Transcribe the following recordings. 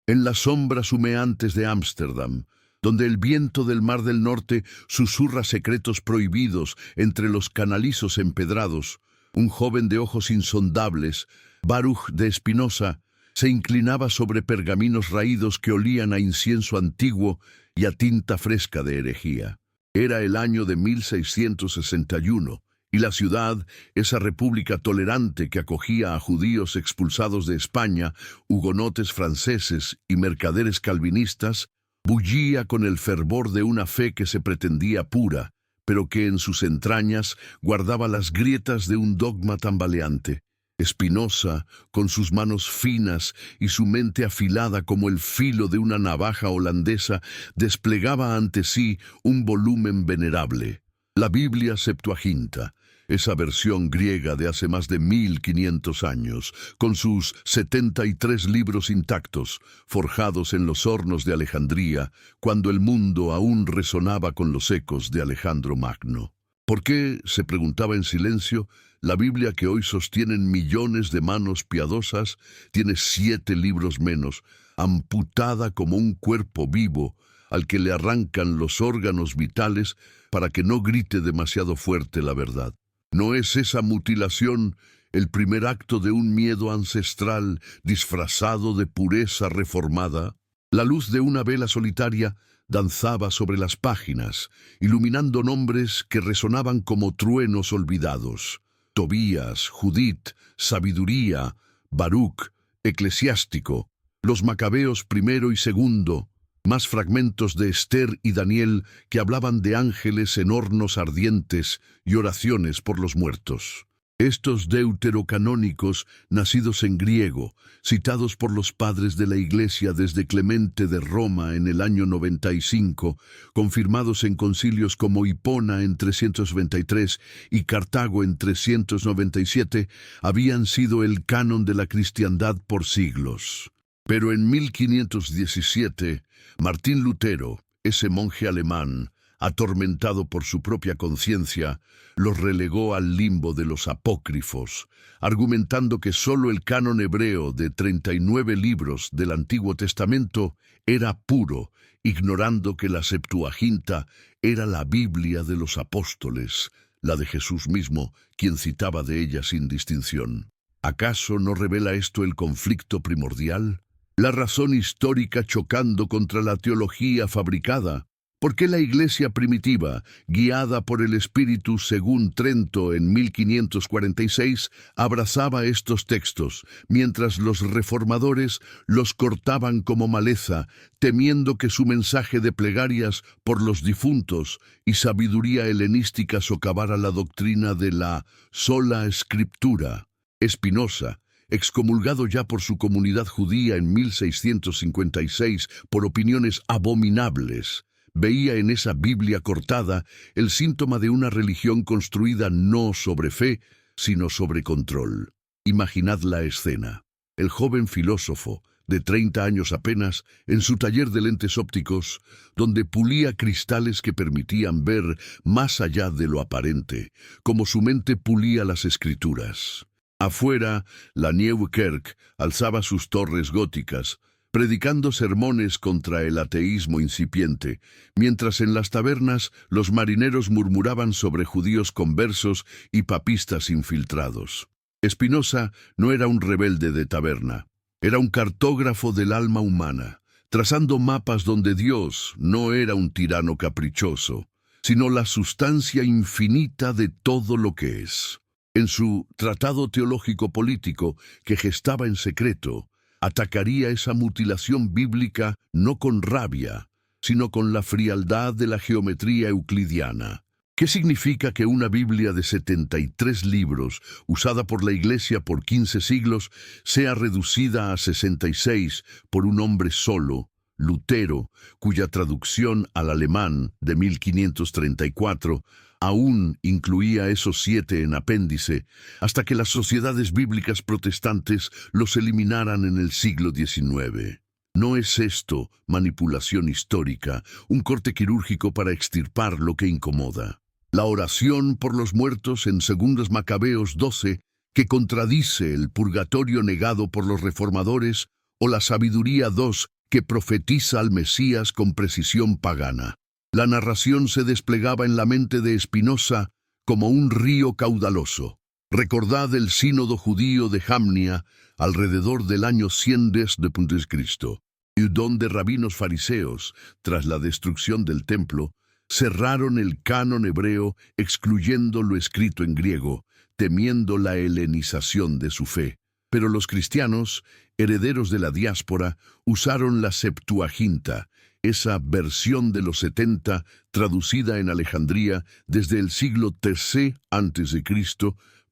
en las sombras humeantes de Ámsterdam, donde el viento del Mar del Norte susurra secretos prohibidos entre los canalizos empedrados, un joven de ojos insondables, Baruch de Spinoza, se inclinaba sobre pergaminos raídos que olían a incienso antiguo y a tinta fresca de herejía. Era el año de 1661, y la ciudad, esa república tolerante que acogía a judíos expulsados de España, hugonotes franceses y mercaderes calvinistas, bullía con el fervor de una fe que se pretendía pura, pero que en sus entrañas guardaba las grietas de un dogma tambaleante. Spinoza, con sus manos finas y su mente afilada como el filo de una navaja holandesa, desplegaba ante sí un volumen venerable, la Biblia Septuaginta, esa versión griega de hace más de 1500 años, con sus 73 libros intactos, forjados en los hornos de Alejandría, cuando el mundo aún resonaba con los ecos de Alejandro Magno. ¿Por qué, se preguntaba en silencio, la Biblia que hoy sostienen millones de manos piadosas tiene 7 libros menos, amputada como un cuerpo vivo al que le arrancan los órganos vitales para que no grite demasiado fuerte la verdad? ¿No es esa mutilación el primer acto de un miedo ancestral disfrazado de pureza reformada? La luz de una vela solitaria danzaba sobre las páginas, iluminando nombres que resonaban como truenos olvidados. Tobías, Judith, Sabiduría, Baruch, Eclesiástico, los Macabeos primero y segundo, más fragmentos de Esther y Daniel que hablaban de ángeles en hornos ardientes y oraciones por los muertos. Estos deuterocanónicos, nacidos en griego, citados por los padres de la Iglesia desde Clemente de Roma en el año 95, confirmados en concilios como Hipona en 323 y Cartago en 397, habían sido el canon de la cristiandad por siglos. Pero en 1517, Martín Lutero, ese monje alemán, atormentado por su propia conciencia, los relegó al limbo de los apócrifos, argumentando que sólo el canon hebreo de 39 libros del Antiguo Testamento era puro, ignorando que la Septuaginta era la Biblia de los apóstoles, la de Jesús mismo, quien citaba de ella sin distinción. ¿Acaso no revela esto el conflicto primordial? La razón histórica chocando contra la teología fabricada. ¿Por qué la Iglesia primitiva, guiada por el Espíritu según Trento en 1546, abrazaba estos textos, mientras los reformadores los cortaban como maleza, temiendo que su mensaje de plegarias por los difuntos y sabiduría helenística socavara la doctrina de la sola Escritura? Spinoza, excomulgado ya por su comunidad judía en 1656 por opiniones abominables, veía en esa Biblia cortada el síntoma de una religión construida no sobre fe, sino sobre control. Imaginad la escena. El joven filósofo, de 30 años apenas, en su taller de lentes ópticos, donde pulía cristales que permitían ver más allá de lo aparente, como su mente pulía las escrituras. Afuera, la Nieuwe Kerk alzaba sus torres góticas, predicando sermones contra el ateísmo incipiente, mientras en las tabernas los marineros murmuraban sobre judíos conversos y papistas infiltrados. Spinoza no era un rebelde de taberna, era un cartógrafo del alma humana, trazando mapas donde Dios no era un tirano caprichoso, sino la sustancia infinita de todo lo que es. En su tratado teológico político, que gestaba en secreto, atacaría esa mutilación bíblica no con rabia, sino con la frialdad de la geometría euclidiana. ¿Qué significa que una Biblia de 73 libros, usada por la Iglesia por 15 siglos, sea reducida a 66 por un hombre solo, Lutero, cuya traducción al alemán de 1534 aún incluía esos 7 en apéndice, hasta que las sociedades bíblicas protestantes los eliminaran en el siglo XIX? ¿No es esto manipulación histórica, un corte quirúrgico para extirpar lo que incomoda? La oración por los muertos en 2 Macabeos 12, que contradice el purgatorio negado por los reformadores, o la Sabiduría 2, que profetiza al Mesías con precisión pagana. La narración se desplegaba en la mente de Spinoza como un río caudaloso. Recordad el sínodo judío de Jamnia alrededor del año 100 desde Cristo, y donde rabinos fariseos, tras la destrucción del templo, cerraron el canon hebreo excluyendo lo escrito en griego, temiendo la helenización de su fe. Pero los cristianos, herederos de la diáspora, usaron la Septuaginta, esa versión de los 70 traducida en Alejandría desde el siglo III a.C.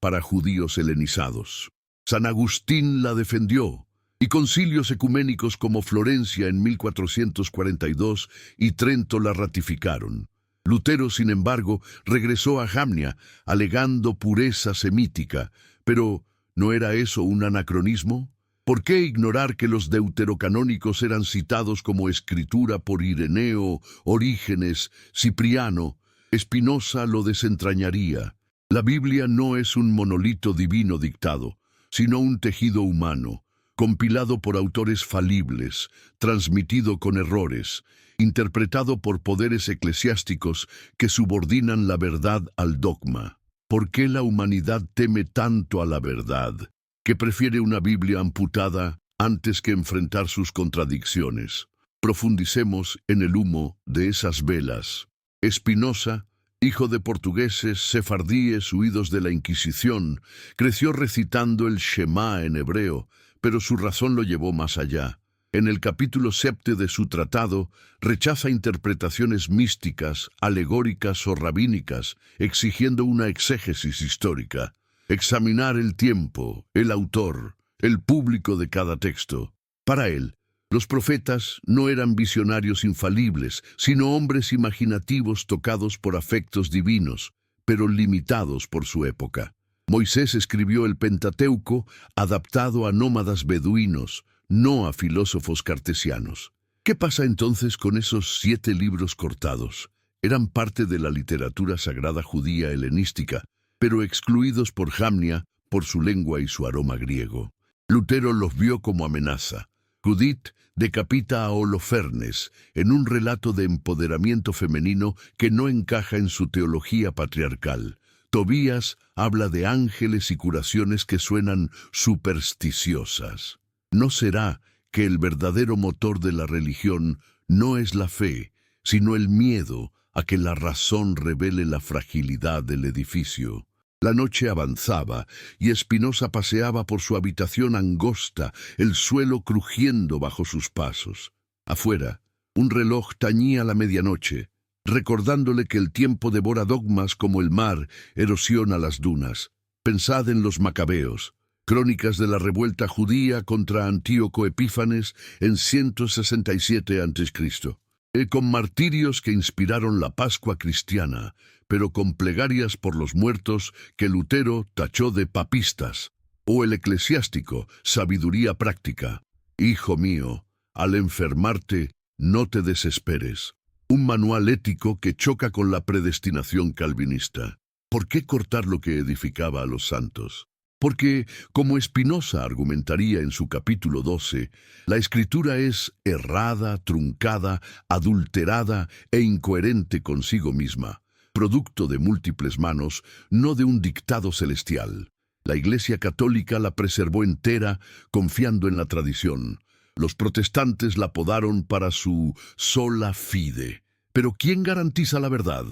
para judíos helenizados. San Agustín la defendió, y concilios ecuménicos como Florencia en 1442 y Trento la ratificaron. Lutero, sin embargo, regresó a Jamnia, alegando pureza semítica. Pero, ¿no era eso un anacronismo? ¿Por qué ignorar que los deuterocanónicos eran citados como escritura por Ireneo, Orígenes, Cipriano? Spinoza lo desentrañaría. La Biblia no es un monolito divino dictado, sino un tejido humano, compilado por autores falibles, transmitido con errores, interpretado por poderes eclesiásticos que subordinan la verdad al dogma. ¿Por qué la humanidad teme tanto a la verdad, que prefiere una Biblia amputada antes que enfrentar sus contradicciones? Profundicemos en el humo de esas velas. Spinoza, hijo de portugueses sefardíes huidos de la Inquisición, creció recitando el Shema en hebreo, pero su razón lo llevó más allá. En el capítulo 7 de su tratado, rechaza interpretaciones místicas, alegóricas o rabínicas, exigiendo una exégesis histórica. Examinar el tiempo, el autor, el público de cada texto. Para él, los profetas no eran visionarios infalibles, sino hombres imaginativos tocados por afectos divinos, pero limitados por su época. Moisés escribió el Pentateuco adaptado a nómadas beduinos, no a filósofos cartesianos. ¿Qué pasa entonces con esos 7 libros cortados? Eran parte de la literatura sagrada judía helenística, pero excluidos por Jamnia por su lengua y su aroma griego. Lutero los vio como amenaza. Judith decapita a Holofernes en un relato de empoderamiento femenino que no encaja en su teología patriarcal. Tobías habla de ángeles y curaciones que suenan supersticiosas. ¿No será que el verdadero motor de la religión no es la fe, sino el miedo a que la razón revele la fragilidad del edificio? La noche avanzaba y Spinoza paseaba por su habitación angosta, el suelo crujiendo bajo sus pasos. Afuera, un reloj tañía la medianoche, recordándole que el tiempo devora dogmas como el mar erosiona las dunas. Pensad en los macabeos, crónicas de la revuelta judía contra Antíoco Epífanes en 167 a.C., con martirios que inspiraron la Pascua cristiana, pero con plegarias por los muertos que Lutero tachó de papistas, o el eclesiástico, sabiduría práctica. Hijo mío, al enfermarte, no te desesperes. Un manual ético que choca con la predestinación calvinista. ¿Por qué cortar lo que edificaba a los santos? Porque, como Spinoza argumentaría en su capítulo 12, la Escritura es errada, truncada, adulterada e incoherente consigo misma, producto de múltiples manos, no de un dictado celestial. La Iglesia Católica la preservó entera, confiando en la tradición. Los protestantes la podaron para su sola fide. Pero ¿quién garantiza la verdad?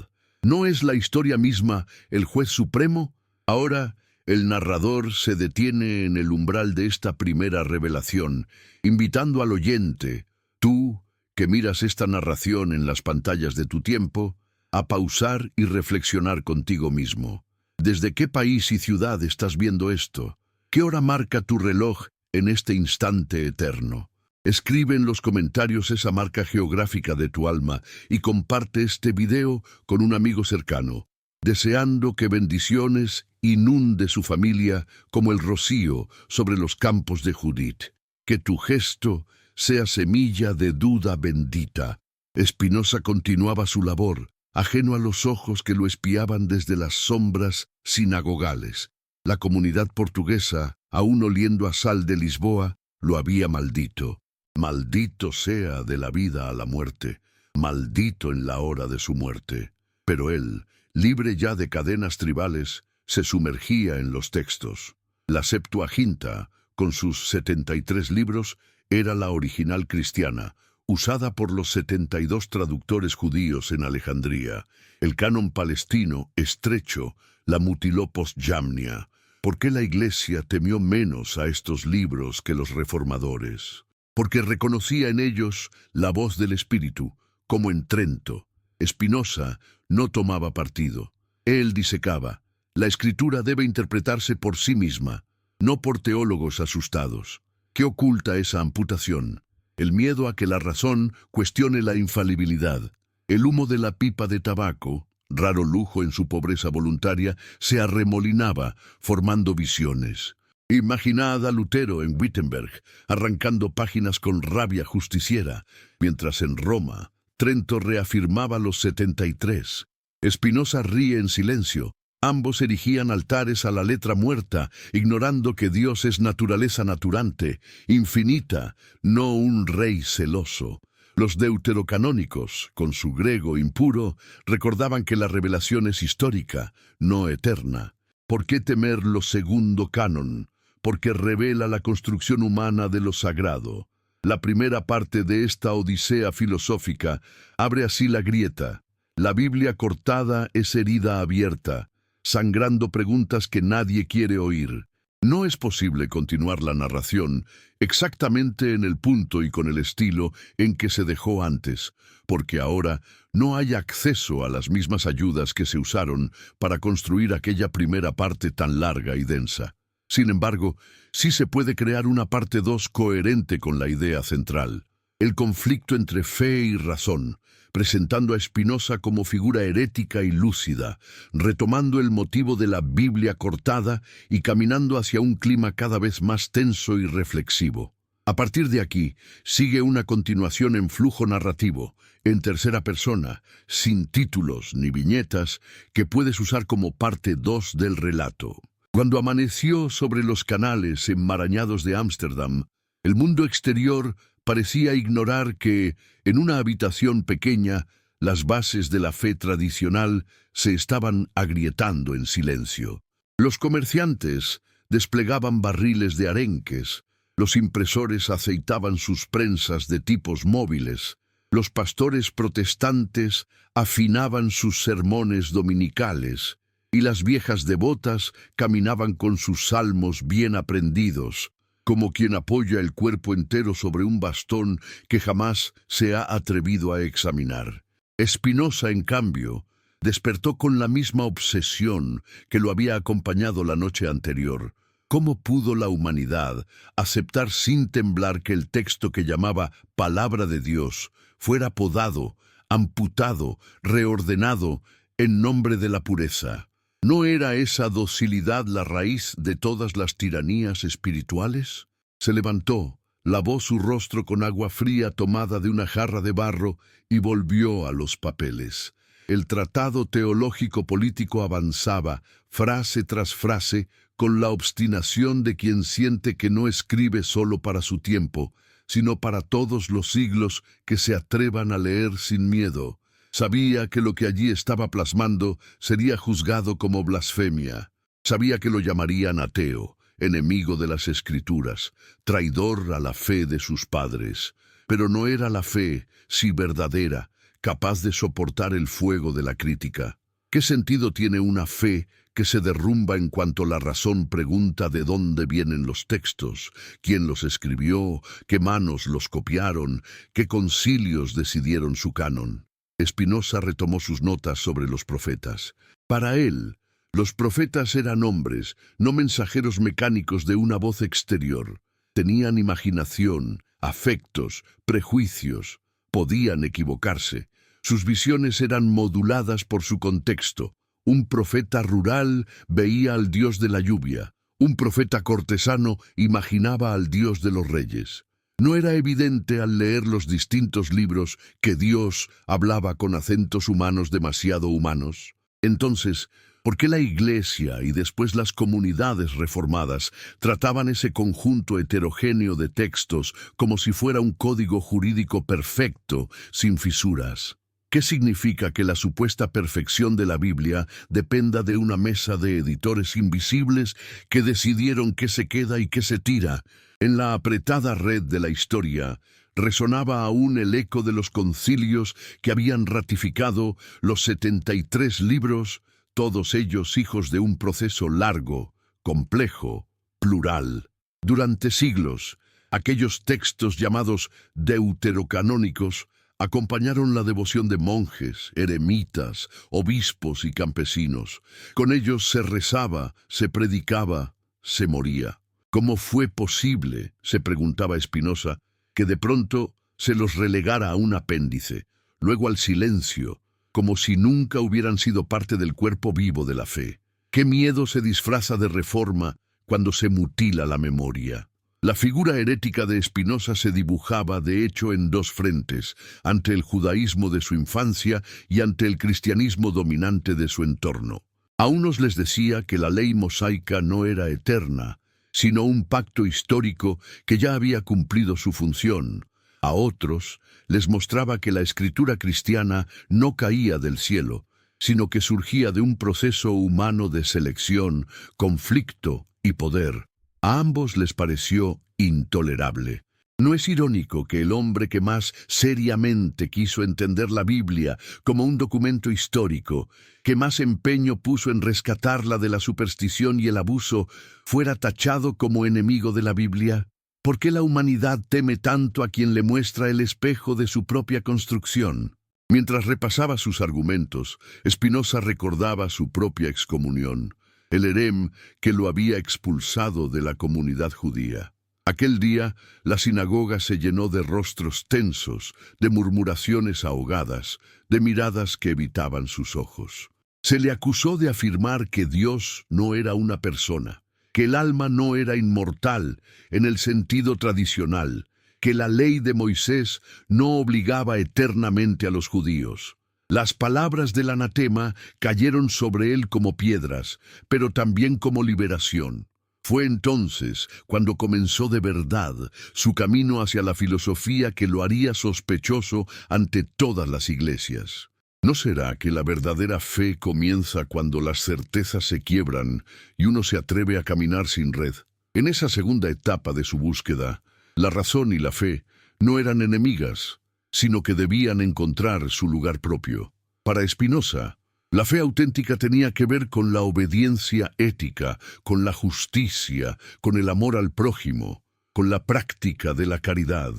¿No es la historia misma el juez supremo? Ahora, el narrador se detiene en el umbral de esta primera revelación, invitando al oyente, tú, que miras esta narración en las pantallas de tu tiempo, a pausar y reflexionar contigo mismo. ¿Desde qué país y ciudad estás viendo esto? ¿Qué hora marca tu reloj en este instante eterno? Escribe en los comentarios esa marca geográfica de tu alma y comparte este video con un amigo cercano, deseando que bendiciones inunde su familia como el rocío sobre los campos de Judith. Que tu gesto sea semilla de duda bendita. Spinoza continuaba su labor, ajeno a los ojos que lo espiaban desde las sombras sinagogales. La comunidad portuguesa, aún oliendo a sal de Lisboa, lo había maldito. Maldito sea de la vida a la muerte, maldito en la hora de su muerte. Pero él, libre ya de cadenas tribales, se sumergía en los textos. La Septuaginta, con sus 73 libros, era la original cristiana, usada por los 72 traductores judíos en Alejandría. El canon palestino, estrecho, la mutiló post-Jamnia. ¿Por qué la Iglesia temió menos a estos libros que los reformadores? Porque reconocía en ellos la voz del Espíritu, como en Trento. Spinoza no tomaba partido. Él disecaba: la Escritura debe interpretarse por sí misma, no por teólogos asustados. ¿Qué oculta esa amputación? El miedo a que la razón cuestione la infalibilidad. El humo de la pipa de tabaco, raro lujo en su pobreza voluntaria, se arremolinaba, formando visiones. Imaginad a Lutero en Wittenberg, arrancando páginas con rabia justiciera, mientras en Roma, Trento reafirmaba los 73. Spinoza ríe en silencio. Ambos erigían altares a la letra muerta, ignorando que Dios es naturaleza naturante, infinita, no un rey celoso. Los deuterocanónicos, con su griego impuro, recordaban que la revelación es histórica, no eterna. ¿Por qué temer lo segundo canon? Porque revela la construcción humana de lo sagrado. La primera parte de esta odisea filosófica abre así la grieta. La Biblia cortada es herida abierta, sangrando preguntas que nadie quiere oír. No es posible continuar la narración exactamente en el punto y con el estilo en que se dejó antes, porque ahora no hay acceso a las mismas ayudas que se usaron para construir aquella primera parte tan larga y densa. Sin embargo, sí se puede crear una parte 2 coherente con la idea central, el conflicto entre fe y razón, presentando a Spinoza como figura herética y lúcida, retomando el motivo de la Biblia cortada y caminando hacia un clima cada vez más tenso y reflexivo. A partir de aquí, sigue una continuación en flujo narrativo, en tercera persona, sin títulos ni viñetas, que puedes usar como parte 2 del relato. Cuando amaneció sobre los canales enmarañados de Ámsterdam, el mundo exterior parecía ignorar que, en una habitación pequeña, las bases de la fe tradicional se estaban agrietando en silencio. Los comerciantes desplegaban barriles de arenques, los impresores aceitaban sus prensas de tipos móviles, los pastores protestantes afinaban sus sermones dominicales, y las viejas devotas caminaban con sus salmos bien aprendidos, como quien apoya el cuerpo entero sobre un bastón que jamás se ha atrevido a examinar. Spinoza, en cambio, despertó con la misma obsesión que lo había acompañado la noche anterior. ¿Cómo pudo la humanidad aceptar sin temblar que el texto que llamaba Palabra de Dios fuera podado, amputado, reordenado en nombre de la pureza? ¿No era esa docilidad la raíz de todas las tiranías espirituales? Se levantó, lavó su rostro con agua fría tomada de una jarra de barro y volvió a los papeles. El tratado teológico-político avanzaba, frase tras frase, con la obstinación de quien siente que no escribe solo para su tiempo, sino para todos los siglos que se atrevan a leer sin miedo. Sabía que lo que allí estaba plasmando sería juzgado como blasfemia. Sabía que lo llamarían ateo, enemigo de las Escrituras, traidor a la fe de sus padres. Pero no era la fe, si verdadera, capaz de soportar el fuego de la crítica. ¿Qué sentido tiene una fe que se derrumba en cuanto la razón pregunta de dónde vienen los textos, quién los escribió, qué manos los copiaron, qué concilios decidieron su canon? Spinoza retomó sus notas sobre los profetas. Para él, los profetas eran hombres, no mensajeros mecánicos de una voz exterior. Tenían imaginación, afectos, prejuicios. Podían equivocarse. Sus visiones eran moduladas por su contexto. Un profeta rural veía al dios de la lluvia. Un profeta cortesano imaginaba al dios de los reyes. No era evidente al leer los distintos libros que Dios hablaba con acentos humanos demasiado humanos. Entonces, ¿Por qué la Iglesia y después las comunidades reformadas trataban ese conjunto heterogéneo de textos como si fuera un código jurídico perfecto, sin fisuras? ¿Qué significa que la supuesta perfección de la Biblia dependa de una mesa de editores invisibles que decidieron qué se queda y qué se tira? En la apretada red de la historia, resonaba aún el eco de los concilios que habían ratificado los 73 libros, todos ellos hijos de un proceso largo, complejo, plural. Durante siglos, aquellos textos llamados deuterocanónicos acompañaron la devoción de monjes, eremitas, obispos y campesinos. Con ellos se rezaba, se predicaba, se moría. ¿Cómo fue posible, se preguntaba Spinoza, que de pronto se los relegara a un apéndice, luego al silencio, como si nunca hubieran sido parte del cuerpo vivo de la fe? ¿Qué miedo se disfraza de reforma cuando se mutila la memoria? La figura herética de Spinoza se dibujaba, de hecho, en dos frentes, ante el judaísmo de su infancia y ante el cristianismo dominante de su entorno. A unos les decía que la ley mosaica no era eterna, sino un pacto histórico que ya había cumplido su función. A otros les mostraba que la escritura cristiana no caía del cielo, sino que surgía de un proceso humano de selección, conflicto y poder. A ambos les pareció intolerable. ¿No es irónico que el hombre que más seriamente quiso entender la Biblia como un documento histórico, que más empeño puso en rescatarla de la superstición y el abuso, fuera tachado como enemigo de la Biblia? ¿Por qué la humanidad teme tanto a quien le muestra el espejo de su propia construcción? Mientras repasaba sus argumentos, Spinoza recordaba su propia excomunión, el herem que lo había expulsado de la comunidad judía. Aquel día, la sinagoga se llenó de rostros tensos, de murmuraciones ahogadas, de miradas que evitaban sus ojos. Se le acusó de afirmar que Dios no era una persona, que el alma no era inmortal en el sentido tradicional, que la ley de Moisés no obligaba eternamente a los judíos. Las palabras del anatema cayeron sobre él como piedras, pero también como liberación. Fue entonces cuando comenzó de verdad su camino hacia la filosofía que lo haría sospechoso ante todas las iglesias. ¿No será que la verdadera fe comienza cuando las certezas se quiebran y uno se atreve a caminar sin red? En esa segunda etapa de su búsqueda, la razón y la fe no eran enemigas, sino que debían encontrar su lugar propio. Para Spinoza, la fe auténtica tenía que ver con la obediencia ética, con la justicia, con el amor al prójimo, con la práctica de la caridad.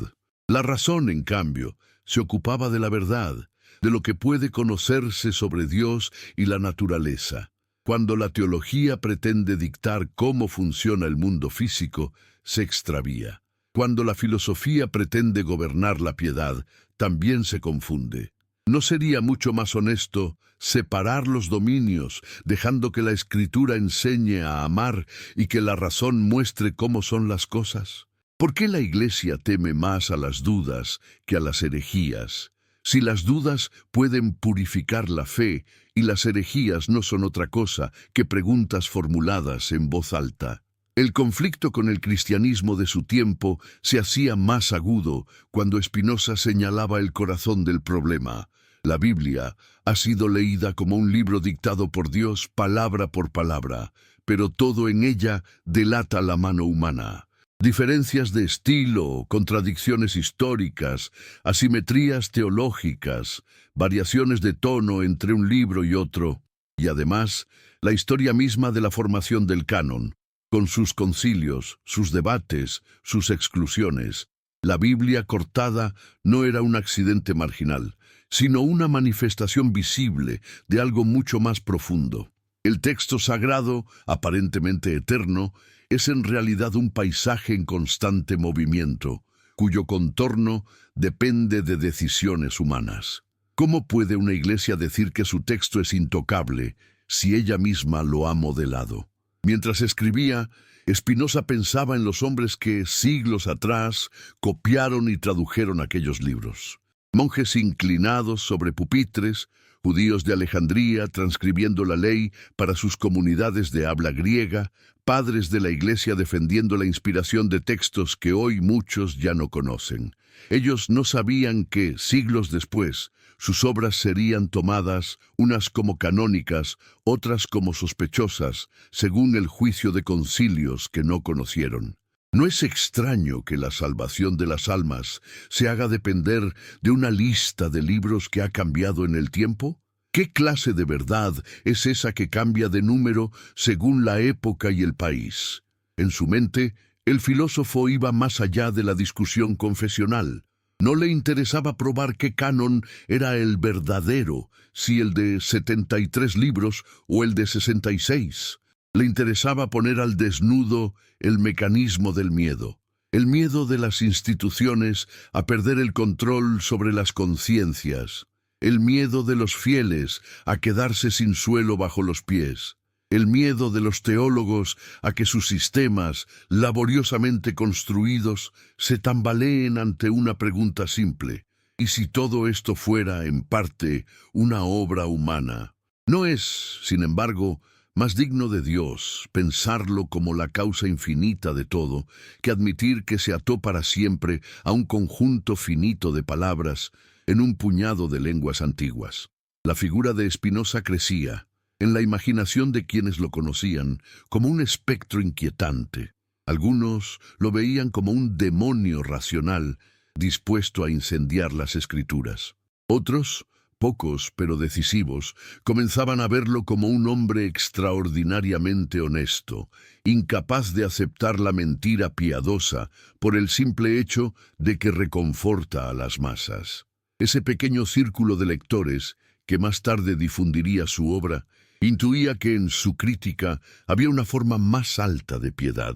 La razón, en cambio, se ocupaba de la verdad, de lo que puede conocerse sobre Dios y la naturaleza. Cuando la teología pretende dictar cómo funciona el mundo físico, se extravía. Cuando la filosofía pretende gobernar la piedad, también se confunde. ¿No sería mucho más honesto separar los dominios, dejando que la Escritura enseñe a amar y que la razón muestre cómo son las cosas? ¿Por qué la Iglesia teme más a las dudas que a las herejías? Si las dudas pueden purificar la fe y las herejías no son otra cosa que preguntas formuladas en voz alta. El conflicto con el cristianismo de su tiempo se hacía más agudo cuando Spinoza señalaba el corazón del problema. La Biblia ha sido leída como un libro dictado por Dios palabra por palabra, pero todo en ella delata la mano humana. Diferencias de estilo, contradicciones históricas, asimetrías teológicas, variaciones de tono entre un libro y otro, y además, la historia misma de la formación del canon, con sus concilios, sus debates, sus exclusiones. La Biblia cortada no era un accidente marginal, sino una manifestación visible de algo mucho más profundo. El texto sagrado, aparentemente eterno, es en realidad un paisaje en constante movimiento, cuyo contorno depende de decisiones humanas. ¿Cómo puede una iglesia decir que su texto es intocable si ella misma lo ha modelado? Mientras escribía, Spinoza pensaba en los hombres que, siglos atrás, copiaron y tradujeron aquellos libros. Monjes inclinados sobre pupitres, judíos de Alejandría transcribiendo la ley para sus comunidades de habla griega, padres de la Iglesia defendiendo la inspiración de textos que hoy muchos ya no conocen. Ellos no sabían que, siglos después, sus obras serían tomadas, unas como canónicas, otras como sospechosas, según el juicio de concilios que no conocieron. ¿No es extraño que la salvación de las almas se haga depender de una lista de libros que ha cambiado en el tiempo? ¿Qué clase de verdad es esa que cambia de número según la época y el país? En su mente, el filósofo iba más allá de la discusión confesional. No le interesaba probar qué canon era el verdadero, si el de 73 libros o el de 66. Le interesaba poner al desnudo el mecanismo del miedo. El miedo de las instituciones a perder el control sobre las conciencias. El miedo de los fieles a quedarse sin suelo bajo los pies. El miedo de los teólogos a que sus sistemas, laboriosamente construidos, se tambaleen ante una pregunta simple. ¿Y si todo esto fuera, en parte, una obra humana? No es, sin embargo, más digno de Dios pensarlo como la causa infinita de todo, que admitir que se ató para siempre a un conjunto finito de palabras en un puñado de lenguas antiguas. La figura de Spinoza crecía, en la imaginación de quienes lo conocían, como un espectro inquietante. Algunos lo veían como un demonio racional, dispuesto a incendiar las escrituras. Otros, pocos pero decisivos, comenzaban a verlo como un hombre extraordinariamente honesto, incapaz de aceptar la mentira piadosa por el simple hecho de que reconforta a las masas. Ese pequeño círculo de lectores, que más tarde difundiría su obra, intuía que en su crítica había una forma más alta de piedad.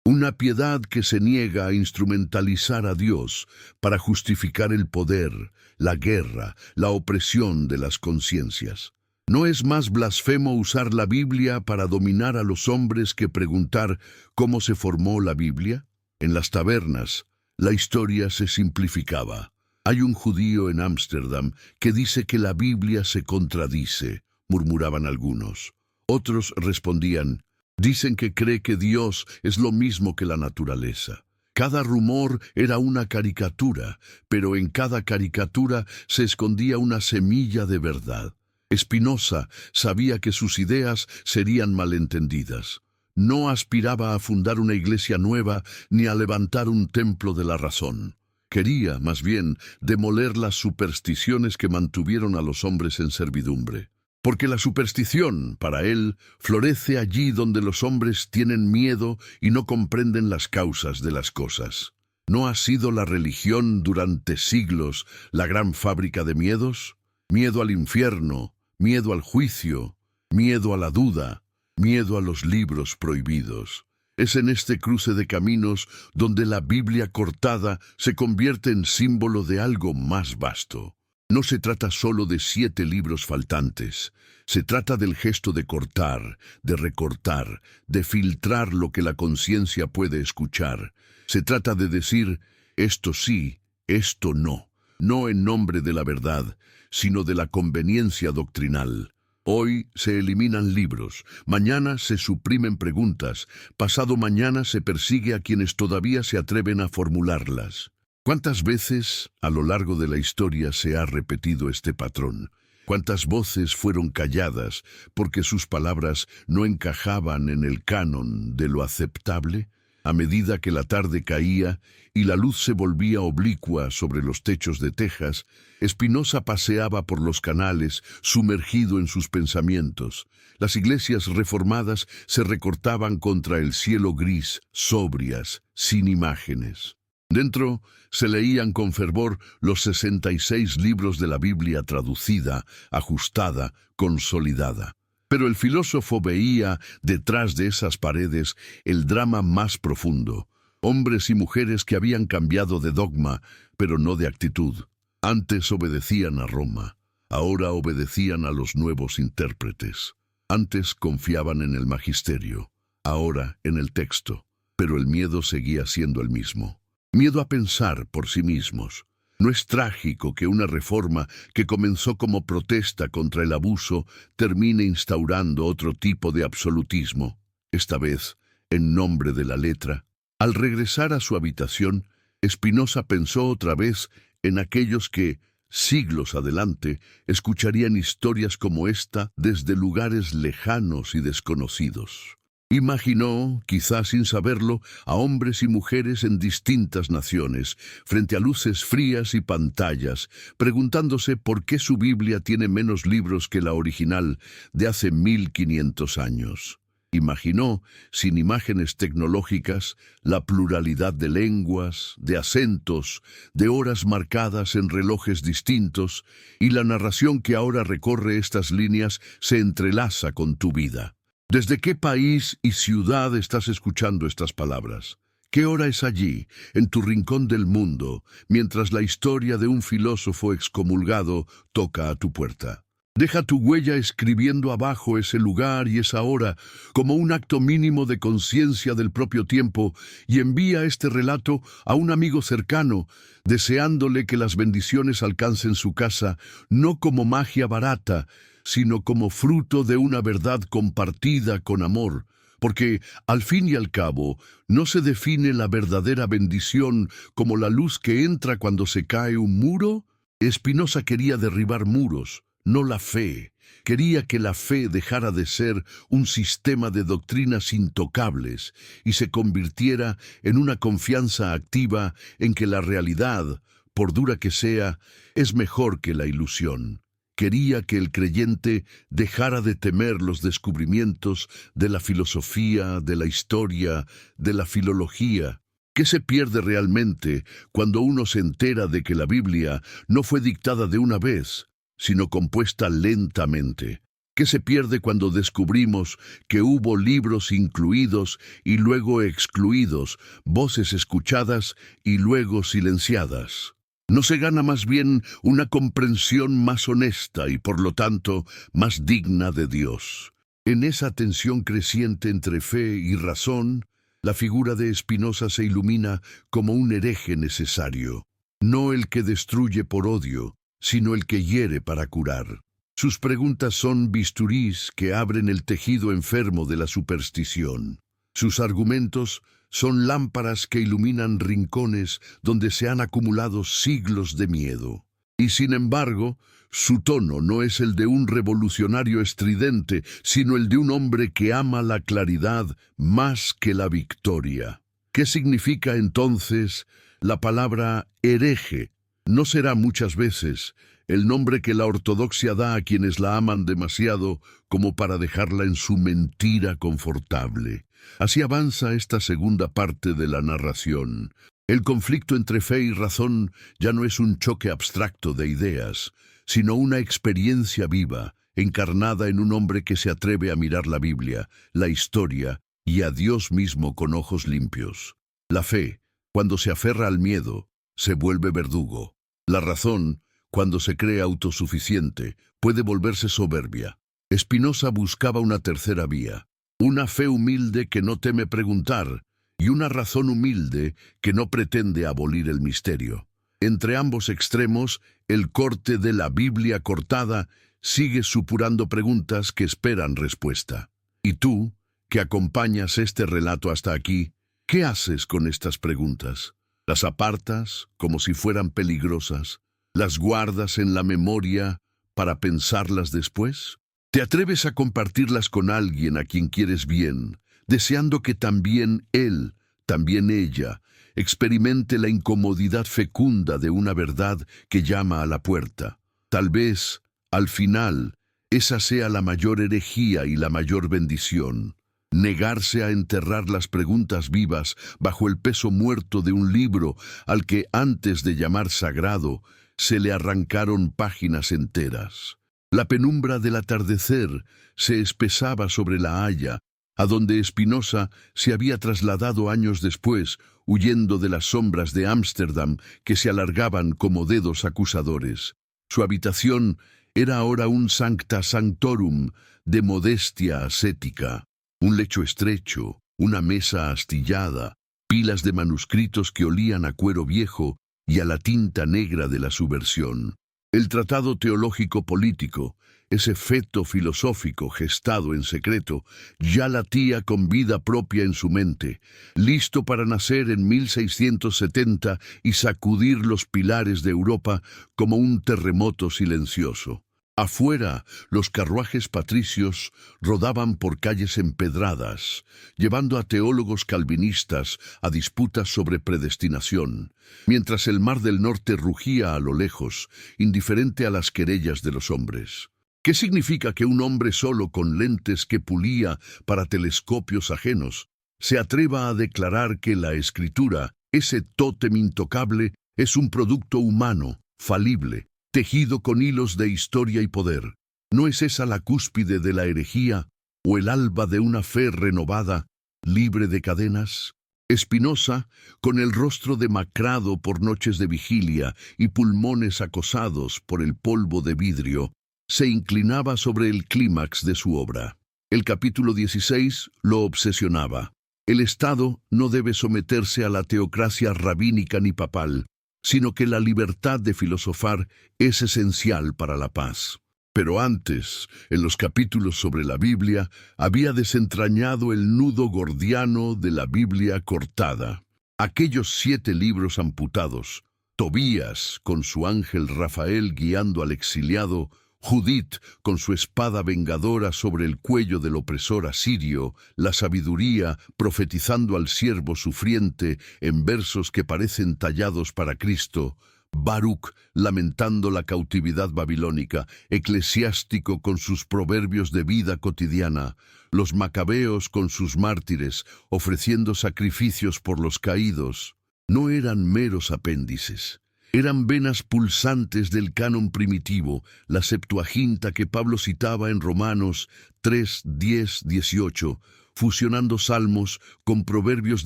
Una piedad que se niega a instrumentalizar a Dios para justificar el poder, la guerra, la opresión de las conciencias. ¿No es más blasfemo usar la Biblia para dominar a los hombres que preguntar cómo se formó la Biblia? En las tabernas, la historia se simplificaba. Hay un judío en Ámsterdam que dice que la Biblia se contradice, murmuraban algunos. Otros respondían: dicen que cree que Dios es lo mismo que la naturaleza. Cada rumor era una caricatura, pero en cada caricatura se escondía una semilla de verdad. Spinoza sabía que sus ideas serían malentendidas. No aspiraba a fundar una iglesia nueva ni a levantar un templo de la razón. Quería, más bien, demoler las supersticiones que mantuvieron a los hombres en servidumbre. Porque la superstición, para él, florece allí donde los hombres tienen miedo y no comprenden las causas de las cosas. ¿No ha sido la religión durante siglos la gran fábrica de miedos? Miedo al infierno, miedo al juicio, miedo a la duda, miedo a los libros prohibidos. Es en este cruce de caminos donde la Biblia cortada se convierte en símbolo de algo más vasto. No se trata solo de 7 libros faltantes. Se trata del gesto de cortar, de recortar, de filtrar lo que la conciencia puede escuchar. Se trata de decir, esto sí, esto no. No en nombre de la verdad, sino de la conveniencia doctrinal. Hoy se eliminan libros, mañana se suprimen preguntas, pasado mañana se persigue a quienes todavía se atreven a formularlas. ¿Cuántas veces a lo largo de la historia se ha repetido este patrón? ¿Cuántas voces fueron calladas porque sus palabras no encajaban en el canon de lo aceptable? A medida que la tarde caía y la luz se volvía oblicua sobre los techos de Texas, Spinoza paseaba por los canales, sumergido en sus pensamientos. Las iglesias reformadas se recortaban contra el cielo gris, sobrias, sin imágenes. Dentro se leían con fervor los 66 libros de la Biblia traducida, ajustada, consolidada. Pero el filósofo veía detrás de esas paredes el drama más profundo. Hombres y mujeres que habían cambiado de dogma, pero no de actitud. Antes obedecían a Roma, ahora obedecían a los nuevos intérpretes. Antes confiaban en el magisterio, ahora en el texto. Pero el miedo seguía siendo el mismo. Miedo a pensar por sí mismos. No es trágico que una reforma que comenzó como protesta contra el abuso termine instaurando otro tipo de absolutismo, esta vez en nombre de la letra. Al regresar a su habitación, Spinoza pensó otra vez en aquellos que, siglos adelante, escucharían historias como esta desde lugares lejanos y desconocidos. Imaginó, quizás sin saberlo, a hombres y mujeres en distintas naciones, frente a luces frías y pantallas, preguntándose por qué su Biblia tiene menos libros que la original de hace 1500 años. Imaginó, sin imágenes tecnológicas, la pluralidad de lenguas, de acentos, de horas marcadas en relojes distintos, y la narración que ahora recorre estas líneas se entrelaza con tu vida. ¿Desde qué país y ciudad estás escuchando estas palabras? ¿Qué hora es allí, en tu rincón del mundo, mientras la historia de un filósofo excomulgado toca a tu puerta? Deja tu huella escribiendo abajo ese lugar y esa hora como un acto mínimo de conciencia del propio tiempo y envía este relato a un amigo cercano, deseándole que las bendiciones alcancen su casa, no como magia barata, sino como fruto de una verdad compartida con amor, porque, al fin y al cabo, no se define la verdadera bendición como la luz que entra cuando se cae un muro. Spinoza quería derribar muros, no la fe. Quería que la fe dejara de ser un sistema de doctrinas intocables y se convirtiera en una confianza activa en que la realidad, por dura que sea, es mejor que la ilusión. Quería que el creyente dejara de temer los descubrimientos de la filosofía, de la historia, de la filología. ¿Qué se pierde realmente cuando uno se entera de que la Biblia no fue dictada de una vez, sino compuesta lentamente? ¿Qué se pierde cuando descubrimos que hubo libros incluidos y luego excluidos, voces escuchadas y luego silenciadas? ¿No se gana más bien una comprensión más honesta y, por lo tanto, más digna de Dios? En esa tensión creciente entre fe y razón, la figura de Spinoza se ilumina como un hereje necesario, no el que destruye por odio, sino el que hiere para curar. Sus preguntas son bisturís que abren el tejido enfermo de la superstición. Sus argumentos son lámparas que iluminan rincones donde se han acumulado siglos de miedo. Y sin embargo, su tono no es el de un revolucionario estridente, sino el de un hombre que ama la claridad más que la victoria. ¿Qué significa entonces la palabra hereje? No será muchas veces el nombre que la ortodoxia da a quienes la aman demasiado como para dejarla en su mentira confortable. Así avanza esta segunda parte de la narración. El conflicto entre fe y razón ya no es un choque abstracto de ideas, sino una experiencia viva, encarnada en un hombre que se atreve a mirar la Biblia, la historia y a Dios mismo con ojos limpios. La fe, cuando se aferra al miedo, se vuelve verdugo. La razón, cuando se cree autosuficiente, puede volverse soberbia. Spinoza buscaba una tercera vía, una fe humilde que no teme preguntar y una razón humilde que no pretende abolir el misterio. Entre ambos extremos, el corte de la Biblia cortada sigue supurando preguntas que esperan respuesta. ¿Y tú, que acompañas este relato hasta aquí, qué haces con estas preguntas? ¿Las apartas como si fueran peligrosas? ¿Las guardas en la memoria para pensarlas después? ¿Te atreves a compartirlas con alguien a quien quieres bien, deseando que también él, también ella, experimente la incomodidad fecunda de una verdad que llama a la puerta? Tal vez, al final, esa sea la mayor herejía y la mayor bendición. Negarse a enterrar las preguntas vivas bajo el peso muerto de un libro al que, antes de llamar sagrado, se le arrancaron páginas enteras. La penumbra del atardecer se espesaba sobre La Haya, a donde Spinoza se había trasladado años después, huyendo de las sombras de Ámsterdam que se alargaban como dedos acusadores. Su habitación era ahora un sancta sanctorum de modestia ascética. Un lecho estrecho, una mesa astillada, pilas de manuscritos que olían a cuero viejo y a la tinta negra de la subversión. El tratado teológico-político, ese feto filosófico gestado en secreto, ya latía con vida propia en su mente, listo para nacer en 1670 y sacudir los pilares de Europa como un terremoto silencioso. Afuera, los carruajes patricios rodaban por calles empedradas, llevando a teólogos calvinistas a disputas sobre predestinación, mientras el mar del norte rugía a lo lejos, indiferente a las querellas de los hombres. ¿Qué significa que un hombre solo con lentes que pulía para telescopios ajenos se atreva a declarar que la Escritura, ese tótem intocable, es un producto humano, falible, tejido con hilos de historia y poder? ¿No es esa la cúspide de la herejía o el alba de una fe renovada, libre de cadenas? Spinoza, con el rostro demacrado por noches de vigilia y pulmones acosados por el polvo de vidrio, se inclinaba sobre el clímax de su obra. El capítulo 16 lo obsesionaba. El Estado no debe someterse a la teocracia rabínica ni papal, sino que la libertad de filosofar es esencial para la paz. Pero antes, en los capítulos sobre la Biblia, había desentrañado el nudo gordiano de la Biblia cortada. Aquellos 7 libros amputados, Tobías con su ángel Rafael guiando al exiliado, Judith con su espada vengadora sobre el cuello del opresor asirio, la sabiduría profetizando al siervo sufriente en versos que parecen tallados para Cristo, Baruch lamentando la cautividad babilónica, Eclesiástico con sus proverbios de vida cotidiana, los Macabeos con sus mártires ofreciendo sacrificios por los caídos, no eran meros apéndices. Eran venas pulsantes del canon primitivo, la Septuaginta que Pablo citaba en Romanos 3, 10, 18, fusionando salmos con proverbios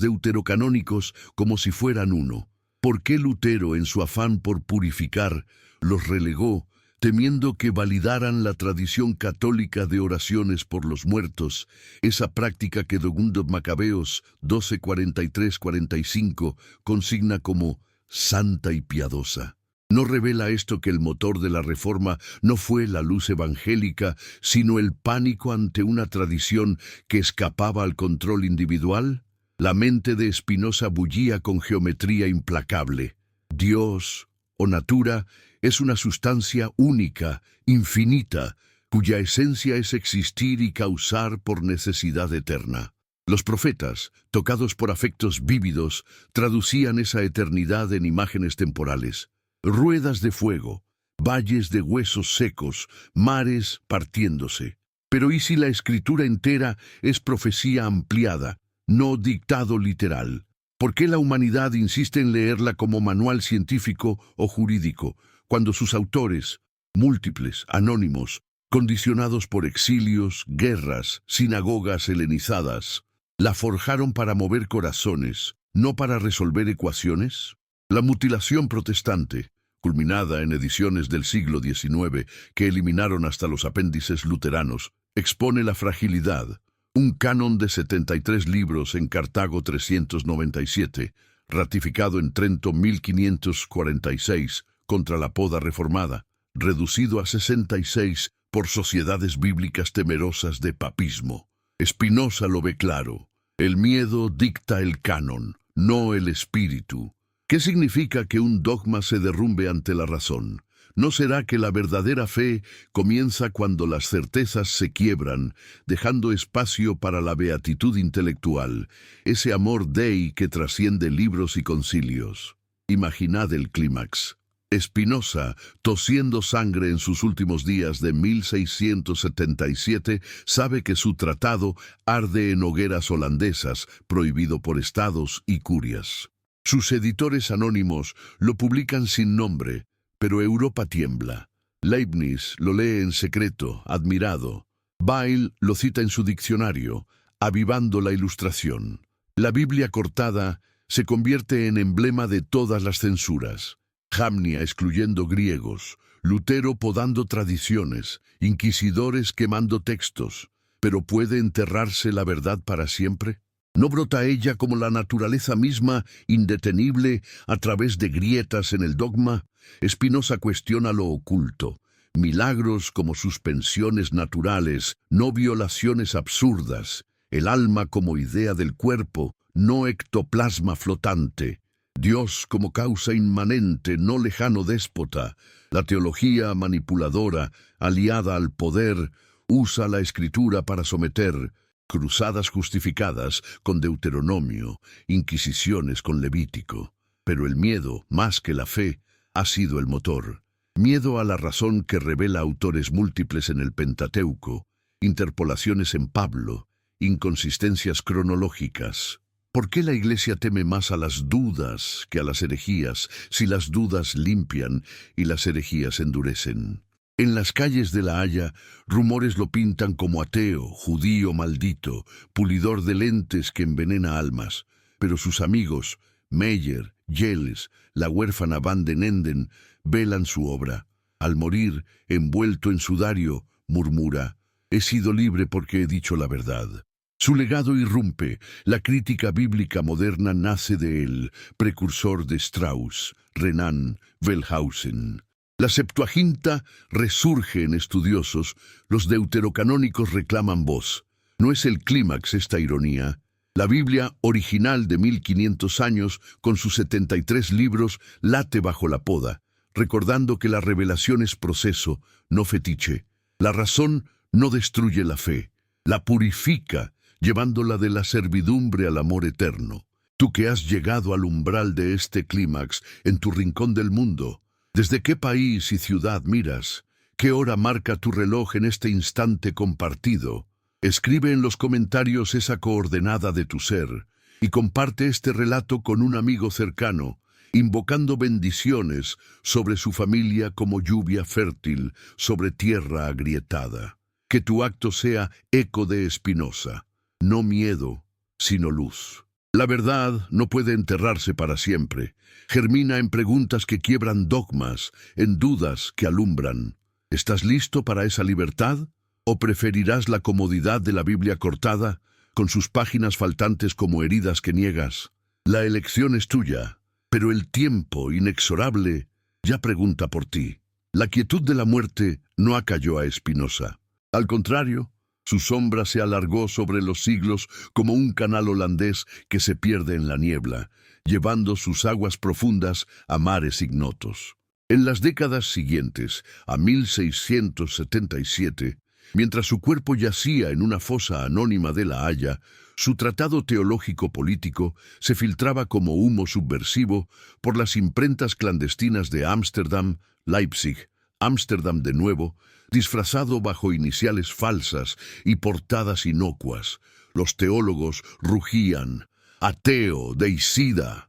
deuterocanónicos como si fueran uno. ¿Por qué Lutero, en su afán por purificar, los relegó, temiendo que validaran la tradición católica de oraciones por los muertos, esa práctica que Segundo Macabeos 12, 43, 45 consigna como santa y piadosa? ¿No revela esto que el motor de la Reforma no fue la luz evangélica, sino el pánico ante una tradición que escapaba al control individual? La mente de Spinoza bullía con geometría implacable. Dios, o natura, es una sustancia única, infinita, cuya esencia es existir y causar por necesidad eterna. Los profetas, tocados por afectos vívidos, traducían esa eternidad en imágenes temporales. Ruedas de fuego, valles de huesos secos, mares partiéndose. Pero ¿y si la escritura entera es profecía ampliada, no dictado literal? ¿Por qué la humanidad insiste en leerla como manual científico o jurídico, cuando sus autores, múltiples, anónimos, condicionados por exilios, guerras, sinagogas helenizadas, la forjaron para mover corazones, no para resolver ecuaciones? La mutilación protestante, culminada en ediciones del siglo XIX que eliminaron hasta los apéndices luteranos, expone la fragilidad. Un canon de 73 libros en Cartago 397, ratificado en Trento 1546 contra la poda reformada, reducido a 66 por sociedades bíblicas temerosas de papismo. Spinoza lo ve claro. El miedo dicta el canon, no el espíritu. ¿Qué significa que un dogma se derrumbe ante la razón? ¿No será que la verdadera fe comienza cuando las certezas se quiebran, dejando espacio para la beatitud intelectual, ese amor Dei que trasciende libros y concilios? Imaginad el clímax. Spinoza, tosiendo sangre en sus últimos días de 1677, sabe que su tratado arde en hogueras holandesas, prohibido por estados y curias. Sus editores anónimos lo publican sin nombre, pero Europa tiembla. Leibniz lo lee en secreto, admirado. Bayle lo cita en su diccionario, avivando la Ilustración. La Biblia cortada se convierte en emblema de todas las censuras. Jamnia excluyendo griegos, Lutero podando tradiciones, inquisidores quemando textos. ¿Pero puede enterrarse la verdad para siempre? ¿No brota ella como la naturaleza misma, indetenible, a través de grietas en el dogma? Spinoza cuestiona lo oculto. Milagros como suspensiones naturales, no violaciones absurdas. El alma como idea del cuerpo, no ectoplasma flotante. Dios como causa inmanente, no lejano déspota. La teología manipuladora, aliada al poder, usa la escritura para someter. Cruzadas justificadas con Deuteronomio, inquisiciones con Levítico. Pero el miedo, más que la fe, ha sido el motor. Miedo a la razón que revela autores múltiples en el Pentateuco, interpolaciones en Pablo, inconsistencias cronológicas. ¿Por qué la Iglesia teme más a las dudas que a las herejías, si las dudas limpian y las herejías endurecen? En las calles de La Haya, rumores lo pintan como ateo, judío maldito, pulidor de lentes que envenena almas. Pero sus amigos, Meyer, Yelles, la huérfana Van den Enden, velan su obra. Al morir, envuelto en sudario, murmura: «He sido libre porque he dicho la verdad». Su legado irrumpe, la crítica bíblica moderna nace de él, precursor de Strauss, Renan, Wellhausen. La Septuaginta resurge en estudiosos, los deuterocanónicos reclaman voz. ¿No es el clímax esta ironía? La Biblia original de 1500 años, con sus 73 libros, late bajo la poda, recordando que la revelación es proceso, no fetiche. La razón no destruye la fe, la purifica, llevándola de la servidumbre al amor eterno. Tú que has llegado al umbral de este clímax en tu rincón del mundo, ¿desde qué país y ciudad miras? ¿Qué hora marca tu reloj en este instante compartido? Escribe en los comentarios esa coordenada de tu ser y comparte este relato con un amigo cercano, invocando bendiciones sobre su familia como lluvia fértil sobre tierra agrietada. Que tu acto sea eco de Spinoza, no miedo, sino luz. La verdad no puede enterrarse para siempre. Germina en preguntas que quiebran dogmas, en dudas que alumbran. ¿Estás listo para esa libertad? ¿O preferirás la comodidad de la Biblia cortada, con sus páginas faltantes como heridas que niegas? La elección es tuya, pero el tiempo inexorable ya pregunta por ti. La quietud de la muerte no acalló a Spinoza. Al contrario, su sombra se alargó sobre los siglos como un canal holandés que se pierde en la niebla, llevando sus aguas profundas a mares ignotos. En las décadas siguientes, a 1677, mientras su cuerpo yacía en una fosa anónima de La Haya, su tratado teológico-político se filtraba como humo subversivo por las imprentas clandestinas de Ámsterdam, Leipzig, Ámsterdam de nuevo, disfrazado bajo iniciales falsas y portadas inocuas. Los teólogos rugían: «Ateo, deicida»,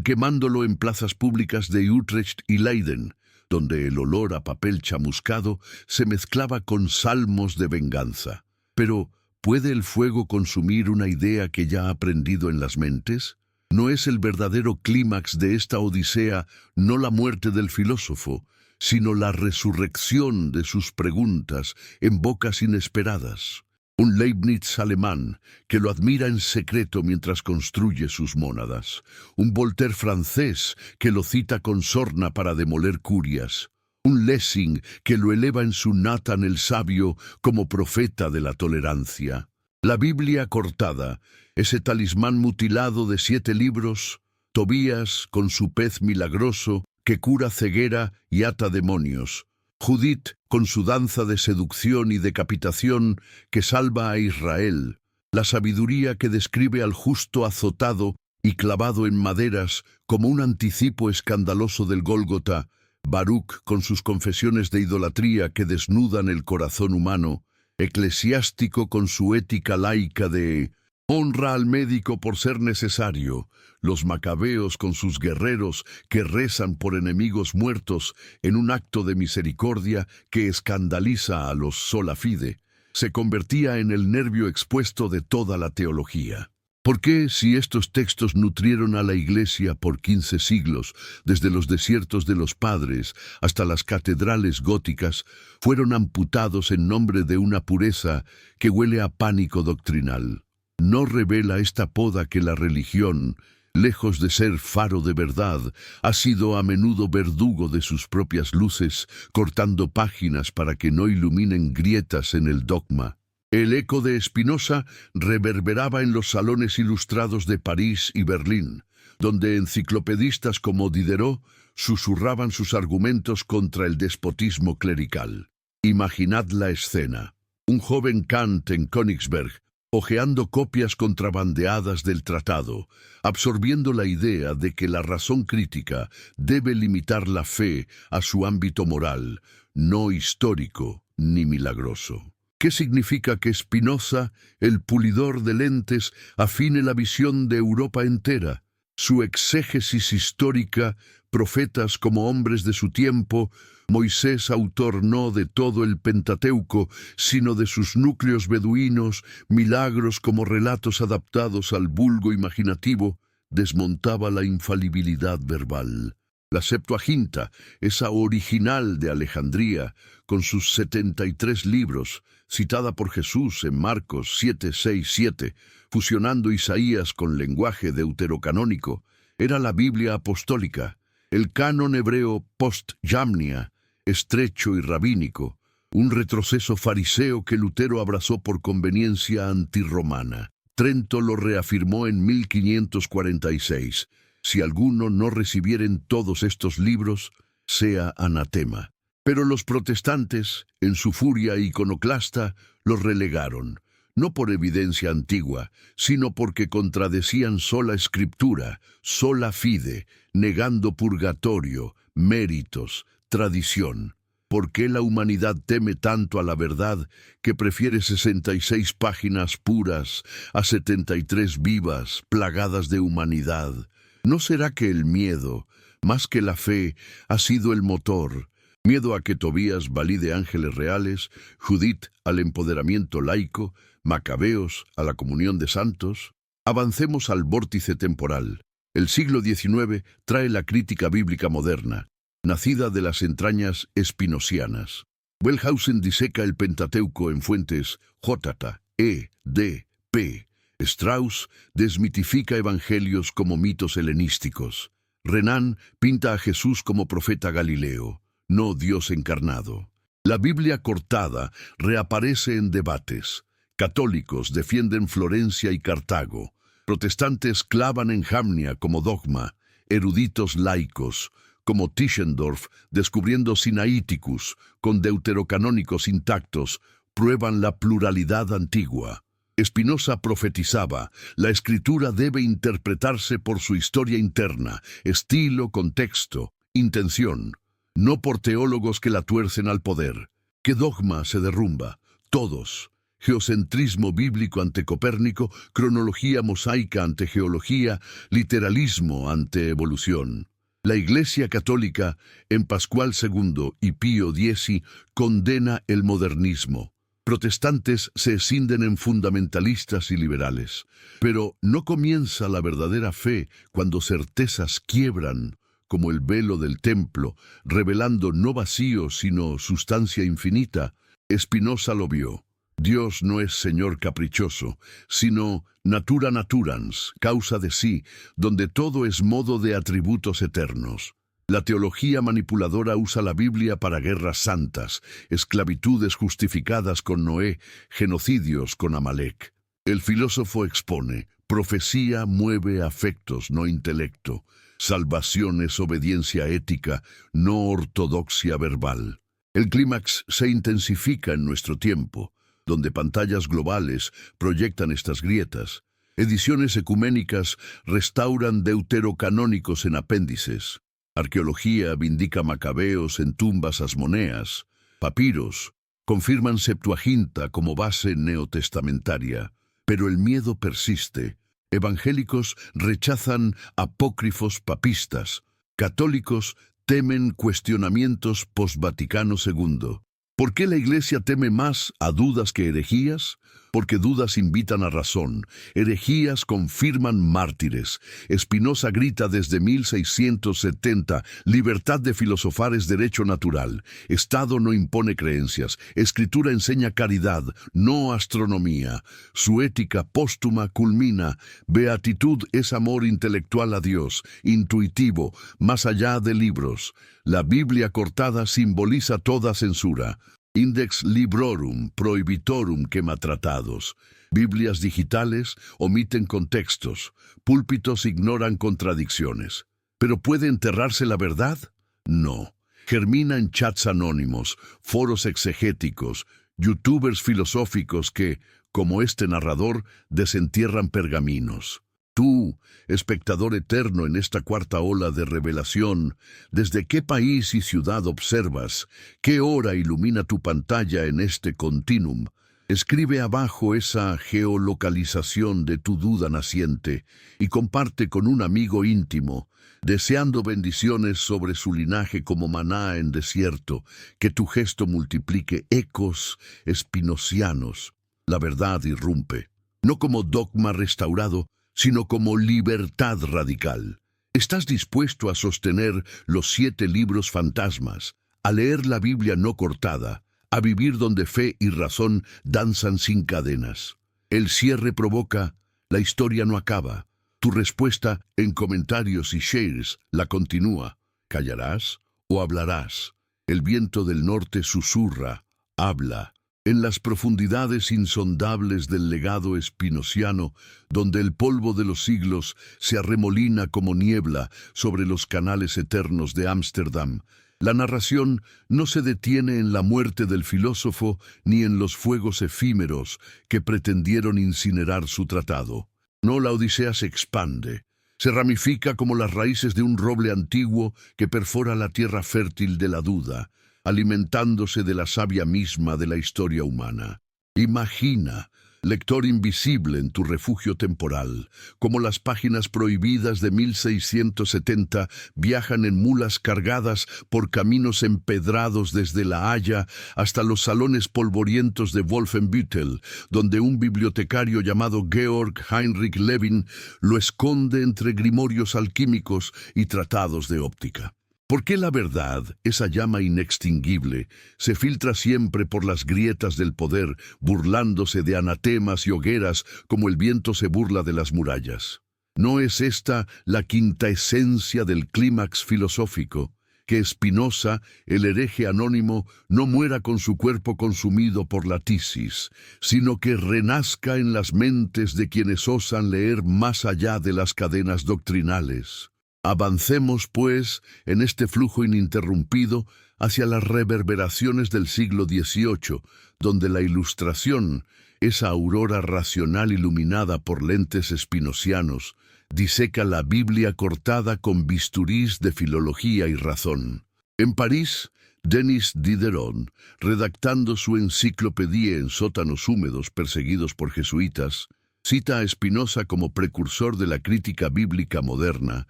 quemándolo en plazas públicas de Utrecht y Leiden, donde el olor a papel chamuscado se mezclaba con salmos de venganza. Pero, ¿puede el fuego consumir una idea que ya ha prendido en las mentes? ¿No es el verdadero clímax de esta odisea no la muerte del filósofo, sino la resurrección de sus preguntas en bocas inesperadas? Un Leibniz alemán que lo admira en secreto mientras construye sus mónadas. Un Voltaire francés que lo cita con sorna para demoler curias. Un Lessing que lo eleva en su Nathan el sabio como profeta de la tolerancia. La Biblia cortada, ese talismán mutilado de 7 libros. Tobías con su pez milagroso que cura ceguera y ata demonios. Judith con su danza de seducción y decapitación que salva a Israel. La sabiduría que describe al justo azotado y clavado en maderas como un anticipo escandaloso del Gólgota. Baruch con sus confesiones de idolatría que desnudan el corazón humano. Eclesiástico con su ética laica de honra al médico por ser necesario. Los macabeos con sus guerreros que rezan por enemigos muertos en un acto de misericordia que escandaliza a los sola fide. Se convertía en el nervio expuesto de toda la teología. ¿Por qué, si estos textos nutrieron a la Iglesia por 15 siglos, desde los desiertos de los padres hasta las catedrales góticas, fueron amputados en nombre de una pureza que huele a pánico doctrinal? ¿No revela esta poda que la religión, lejos de ser faro de verdad, ha sido a menudo verdugo de sus propias luces, cortando páginas para que no iluminen grietas en el dogma? El eco de Spinoza reverberaba en los salones ilustrados de París y Berlín, donde enciclopedistas como Diderot susurraban sus argumentos contra el despotismo clerical. Imaginad la escena. Un joven Kant en Königsberg, hojeando copias contrabandeadas del tratado, absorbiendo la idea de que la razón crítica debe limitar la fe a su ámbito moral, no histórico ni milagroso. ¿Qué significa que Spinoza, el pulidor de lentes, afine la visión de Europa entera? Su exégesis histórica, profetas como hombres de su tiempo, Moisés autor no de todo el Pentateuco, sino de sus núcleos beduinos, milagros como relatos adaptados al vulgo imaginativo, desmontaba la infalibilidad verbal. La Septuaginta, esa original de Alejandría, con sus 73 libros, citada por Jesús en Marcos 7:6-7, fusionando Isaías con lenguaje deuterocanónico, era la Biblia apostólica, el canon hebreo post-Jamnia, estrecho y rabínico, un retroceso fariseo que Lutero abrazó por conveniencia antirromana. Trento lo reafirmó en 1546. Si alguno no recibieren todos estos libros, sea anatema. Pero los protestantes, en su furia iconoclasta, los relegaron, no por evidencia antigua, sino porque contradecían sola escritura, sola fide, negando purgatorio, méritos, tradición. ¿Por qué la humanidad teme tanto a la verdad que prefiere 66 páginas puras a 73 vivas, plagadas de humanidad? ¿No será que el miedo, más que la fe, ha sido el motor? Miedo a que Tobías valide ángeles reales, Judith al empoderamiento laico, Macabeos a la comunión de santos. Avancemos al vórtice temporal. El siglo XIX trae la crítica bíblica moderna, nacida de las entrañas espinosianas. Wellhausen diseca el Pentateuco en fuentes J, E, D, P. Strauss desmitifica evangelios como mitos helenísticos. Renan pinta a Jesús como profeta galileo, no Dios encarnado. La Biblia cortada reaparece en debates. Católicos defienden Florencia y Cartago. Protestantes clavan en Jamnia como dogma. Eruditos laicos, como Tischendorf, descubriendo Sinaiticus, con deuterocanónicos intactos, prueban la pluralidad antigua. Spinoza profetizaba, la escritura debe interpretarse por su historia interna, estilo, contexto, intención, no por teólogos que la tuercen al poder. ¿Qué dogma se derrumba? Todos. Geocentrismo bíblico ante Copérnico, cronología mosaica ante geología, literalismo ante evolución. La Iglesia Católica, en Pascual II y Pío X, condena el modernismo. Protestantes se escinden en fundamentalistas y liberales. Pero no comienza la verdadera fe cuando certezas quiebran, como el velo del templo, revelando no vacío sino sustancia infinita. Spinoza lo vio. Dios no es Señor caprichoso, sino natura naturans, causa de sí, donde todo es modo de atributos eternos. La teología manipuladora usa la Biblia para guerras santas, esclavitudes justificadas con Noé, genocidios con Amalek. El filósofo expone, profecía mueve afectos, no intelecto. Salvación es obediencia ética, no ortodoxia verbal. El clímax se intensifica en nuestro tiempo, donde pantallas globales proyectan estas grietas. Ediciones ecuménicas restauran deuterocanónicos en apéndices. Arqueología vindica macabeos en tumbas asmoneas. Papiros confirman Septuaginta como base neotestamentaria. Pero el miedo persiste. Evangélicos rechazan apócrifos papistas. Católicos temen cuestionamientos post-Vaticano II. ¿Por qué la Iglesia teme más a dudas que herejías? porque dudas invitan a razón, herejías confirman mártires. Spinoza grita desde 1670, libertad de filosofar es derecho natural, Estado no impone creencias, escritura enseña caridad, no astronomía. Su ética póstuma culmina, beatitud es amor intelectual a Dios, intuitivo, más allá de libros. La Biblia cortada simboliza toda censura. Index Librorum Prohibitorum quema tratados. Biblias digitales omiten contextos. Púlpitos ignoran contradicciones. ¿Pero puede enterrarse la verdad? No. Germina en chats anónimos, foros exegéticos, youtubers filosóficos que, como este narrador, desentierran pergaminos. Tú, espectador eterno en esta cuarta ola de revelación, ¿desde qué país y ciudad observas? ¿Qué hora ilumina tu pantalla en este continuum? Escribe abajo esa geolocalización de tu duda naciente y comparte con un amigo íntimo, deseando bendiciones sobre su linaje como maná en desierto, que tu gesto multiplique ecos espinocianos. La verdad irrumpe, no como dogma restaurado, sino como libertad radical. ¿Estás dispuesto a sostener los 7 libros fantasmas, a leer la Biblia no cortada, a vivir donde fe y razón danzan sin cadenas? El cierre provoca, la historia no acaba. Tu respuesta en comentarios y shares la continúa. ¿Callarás o hablarás? El viento del norte susurra, habla. En las profundidades insondables del legado espinociano, donde el polvo de los siglos se arremolina como niebla sobre los canales eternos de Ámsterdam, la narración no se detiene en la muerte del filósofo ni en los fuegos efímeros que pretendieron incinerar su tratado. No, la Odisea se expande, se ramifica como las raíces de un roble antiguo que perfora la tierra fértil de la duda, alimentándose de la savia misma de la historia humana. Imagina, lector invisible en tu refugio temporal, como las páginas prohibidas de 1670 viajan en mulas cargadas por caminos empedrados desde La Haya hasta los salones polvorientos de Wolfenbüttel, donde un bibliotecario llamado Georg Heinrich Levin lo esconde entre grimorios alquímicos y tratados de óptica. ¿Por qué la verdad, esa llama inextinguible, se filtra siempre por las grietas del poder, burlándose de anatemas y hogueras como el viento se burla de las murallas? ¿No es esta la quinta esencia del clímax filosófico? Que Spinoza, el hereje anónimo, no muera con su cuerpo consumido por la tisis, sino que renazca en las mentes de quienes osan leer más allá de las cadenas doctrinales. Avancemos, pues, en este flujo ininterrumpido hacia las reverberaciones del siglo XVIII, donde la Ilustración, esa aurora racional iluminada por lentes spinocianos, diseca la Biblia cortada con bisturís de filología y razón. En París, Denis Diderot, redactando su enciclopedia en sótanos húmedos perseguidos por jesuitas, cita a Spinoza como precursor de la crítica bíblica moderna,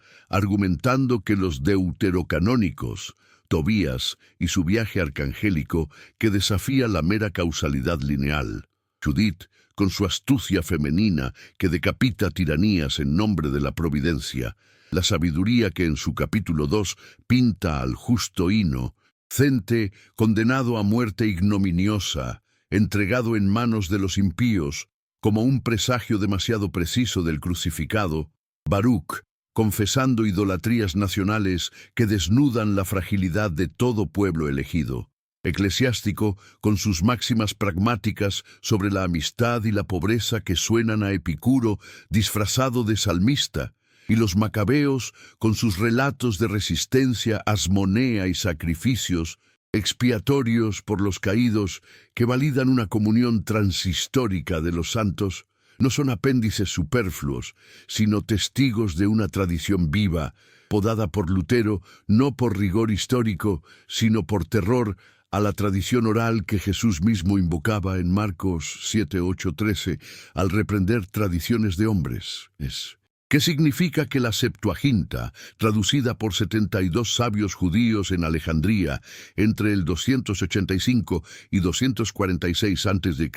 argumentando que los deuterocanónicos, Tobías y su viaje arcangélico, que desafía la mera causalidad lineal, Judith, con su astucia femenina que decapita tiranías en nombre de la providencia, la sabiduría que en su capítulo 2 pinta al justo Hino, Cente, condenado a muerte ignominiosa, entregado en manos de los impíos, como un presagio demasiado preciso del crucificado, Baruch, confesando idolatrías nacionales que desnudan la fragilidad de todo pueblo elegido, Eclesiástico, con sus máximas pragmáticas sobre la amistad y la pobreza que suenan a Epicuro disfrazado de salmista, y los Macabeos, con sus relatos de resistencia, asmonea y sacrificios, expiatorios por los caídos que validan una comunión transhistórica de los santos, no son apéndices superfluos, sino testigos de una tradición viva, podada por Lutero no por rigor histórico, sino por terror a la tradición oral que Jesús mismo invocaba en Marcos 7, 8, 13, al reprender tradiciones de hombres. ¿Qué significa que la Septuaginta, traducida por 72 sabios judíos en Alejandría entre el 285 y 246 a.C.,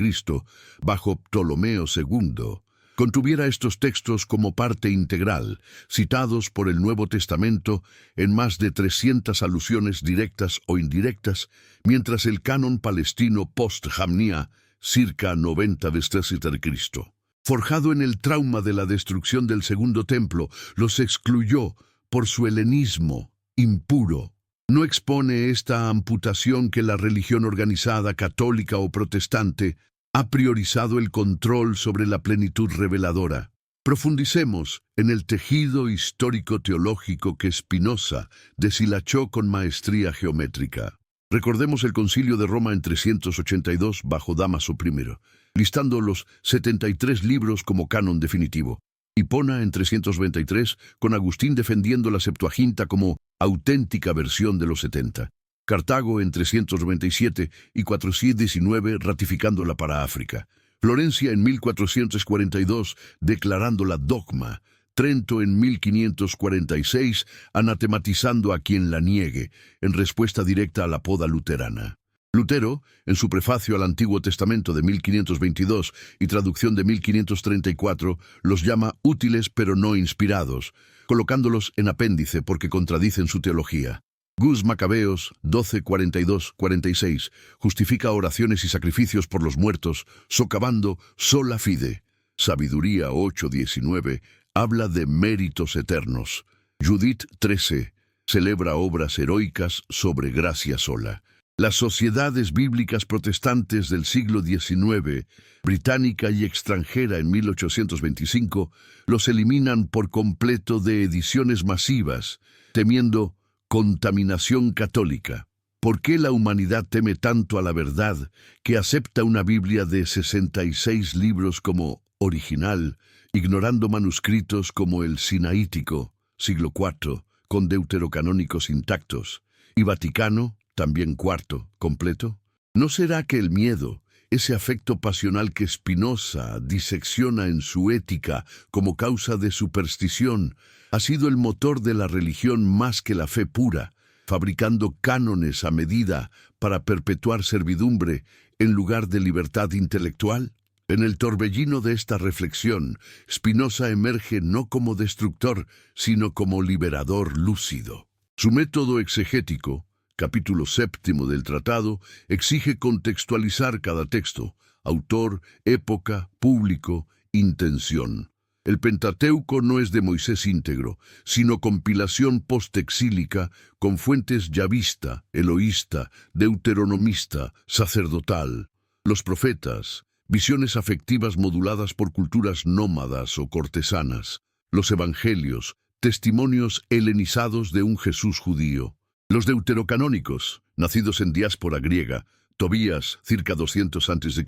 bajo Ptolomeo II, contuviera estos textos como parte integral, citados por el Nuevo Testamento en más de 300 alusiones directas o indirectas, mientras el canon palestino post-Jamnia, circa 90 después de Cristo, forjado en el trauma de la destrucción del Segundo Templo, los excluyó por su helenismo impuro. ¿No expone esta amputación que la religión organizada, católica o protestante, ha priorizado el control sobre la plenitud reveladora? Profundicemos en el tejido histórico-teológico que Spinoza deshilachó con maestría geométrica. Recordemos el Concilio de Roma en 382 bajo Dámaso I, listando los 73 libros como canon definitivo. Hipona en 323, con Agustín defendiendo la Septuaginta como auténtica versión de los 70. Cartago en 397 y 419 ratificándola para África. Florencia en 1442 declarándola dogma. Trento en 1546 anatematizando a quien la niegue, en respuesta directa a la poda luterana. Lutero, en su prefacio al Antiguo Testamento de 1522 y traducción de 1534, los llama útiles pero no inspirados, colocándolos en apéndice porque contradicen su teología. Gus Macabeos 12:42-46 justifica oraciones y sacrificios por los muertos, socavando sola fide. Sabiduría 8:19 habla de méritos eternos. Judith 13 celebra obras heroicas sobre gracia sola. Las sociedades bíblicas protestantes del siglo XIX, británica y extranjera en 1825, los eliminan por completo de ediciones masivas, temiendo contaminación católica. ¿Por qué la humanidad teme tanto a la verdad que acepta una Biblia de 66 libros como original, ignorando manuscritos como el Sinaítico, siglo IV, con deuterocanónicos intactos, y Vaticano, también IV, completo? ¿No será que el miedo, ese afecto pasional que Spinoza disecciona en su Ética como causa de superstición, ha sido el motor de la religión más que la fe pura, fabricando cánones a medida para perpetuar servidumbre en lugar de libertad intelectual? En el torbellino de esta reflexión, Spinoza emerge no como destructor, sino como liberador lúcido. Su método exegético, capítulo 7 del tratado, exige contextualizar cada texto, autor, época, público, intención. El Pentateuco no es de Moisés íntegro, sino compilación postexílica con fuentes yavista, eloísta, deuteronomista, sacerdotal. Los profetas, visiones afectivas moduladas por culturas nómadas o cortesanas. Los evangelios, testimonios helenizados de un Jesús judío. Los deuterocanónicos, nacidos en diáspora griega, Tobías, circa 200 a.C.,